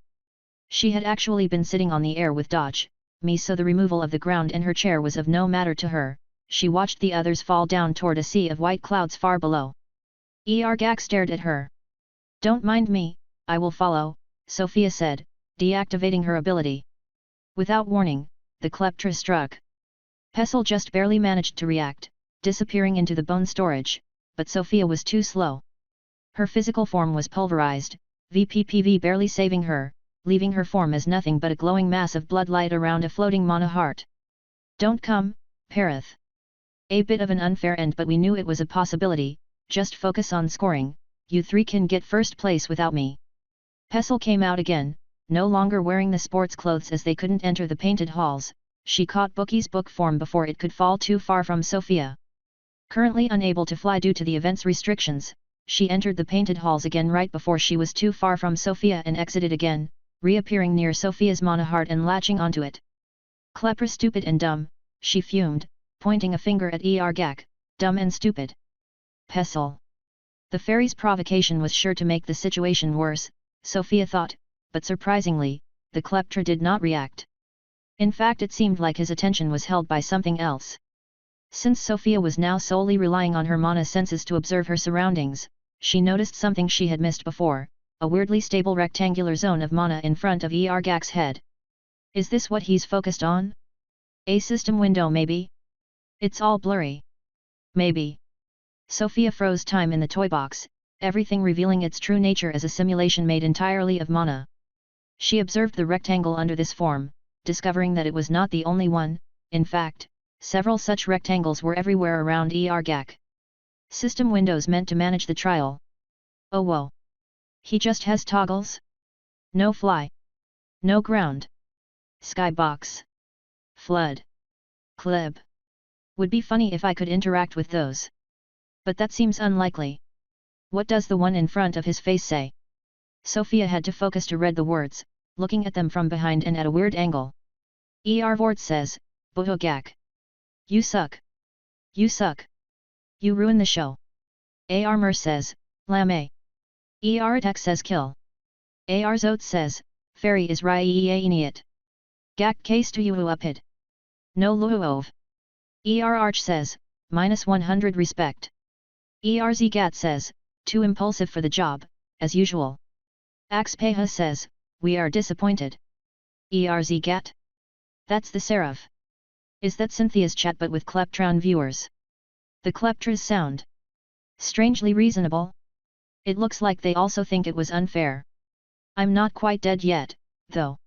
She had actually been sitting on the air with Dodge, me, so the removal of the ground and her chair was of no matter to her. she watched the others fall down toward a sea of white clouds far below. Gak stared at her. "Don't mind me, I will follow," Sofia said, deactivating her ability. Without warning, the kleptra struck. Pestle just barely managed to react, disappearing into the bone storage, but Sofia was too slow. Her physical form was pulverized, VPPV barely saving her, leaving her form as nothing but a glowing mass of blood light around a floating mana heart. "Don't come, Parath. A bit of an unfair end, but we knew it was a possibility. Just focus on scoring, you three can get first place without me." Pestle came out again, no longer wearing the sports clothes as they couldn't enter the painted halls. She caught Bookie's book form before it could fall too far from Sofia. Currently unable to fly due to the event's restrictions, she entered the painted halls again right before she was too far from Sofia and exited again, reappearing near Sofia's mana heart and latching onto it. "Klepra stupid and dumb," she fumed, pointing a finger at Gak, "dumb and stupid." Pestle. The fairy's provocation was sure to make the situation worse, Sofia thought, but surprisingly, the kleptra did not react. In fact, it seemed like his attention was held by something else. Since Sofia was now solely relying on her mana senses to observe her surroundings, she noticed something she had missed before, a weirdly stable rectangular zone of mana in front of Gak's head. Is this what he's focused on? A system window maybe? It's all blurry. Maybe. Sofia froze time in the toy box, everything revealing its true nature as a simulation made entirely of mana. She observed the rectangle under this form, discovering that it was not the only one. In fact, several such rectangles were everywhere around Gak. System windows meant to manage the trial. Oh whoa! He just has toggles? No fly. No ground. Skybox. Flood. Kleb. Would be funny if I could interact with those. But that seems unlikely. What does the one in front of his face say? Sofia had to focus to read the words, looking at them from behind and at a weird angle. Vort says, "Bohogak. You suck. You suck. You ruin the show." Mer says, "Lame." Atek says, "Kill." Zot says, "Fairy is Raiianiet. Gak case to you upid. No luov." Arch says, -100 respect. Zgat says, "Too impulsive for the job, as usual." Axpeha says, "We are disappointed." Zgat? That's the Seraph. Is that Cynthia's chat but with Kleptron viewers? The Kleptras sound strangely reasonable. It looks like they also think it was unfair. I'm not quite dead yet, though.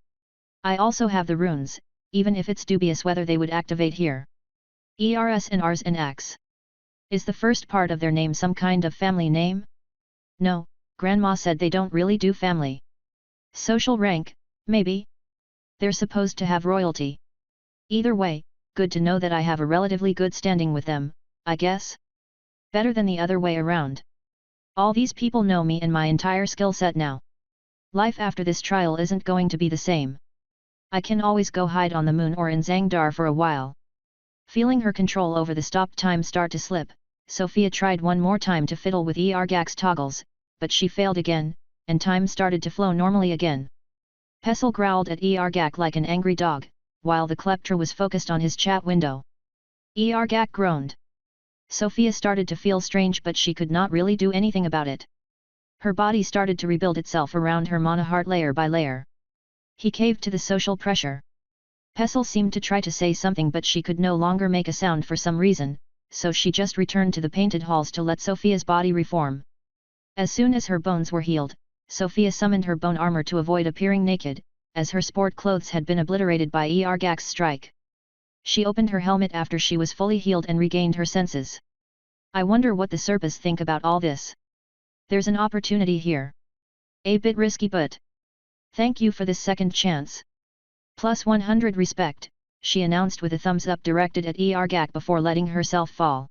I also have the runes, even if it's dubious whether they would activate here. ERS and Rs and X. Is the first part of their name some kind of family name? No, Grandma said they don't really do family. Social rank, maybe? They're supposed to have royalty. Either way, good to know that I have a relatively good standing with them, I guess? Better than the other way around. All these people know me and my entire skill set now. Life after this trial isn't going to be the same. I can always go hide on the moon or in Zangdar for a while. Feeling her control over the stop time start to slip, Sofia tried one more time to fiddle with Gak's toggles, but she failed again, and time started to flow normally again. Pestle growled at Gak like an angry dog, while the kleptra was focused on his chat window. Gak groaned. Sofia started to feel strange, but she could not really do anything about it. Her body started to rebuild itself around her mana heart layer by layer. He caved to the social pressure. Pestle seemed to try to say something, but she could no longer make a sound for some reason, so she just returned to the painted halls to let Sofia's body reform. As soon as her bones were healed, Sofia summoned her bone armor to avoid appearing naked, as her sport clothes had been obliterated by Gak's strike. She opened her helmet after she was fully healed and regained her senses. I wonder what the Serpas think about all this. There's an opportunity here. A bit risky, but thank you for this second chance. +100 respect, she announced with a thumbs up directed at Gak before letting herself fall.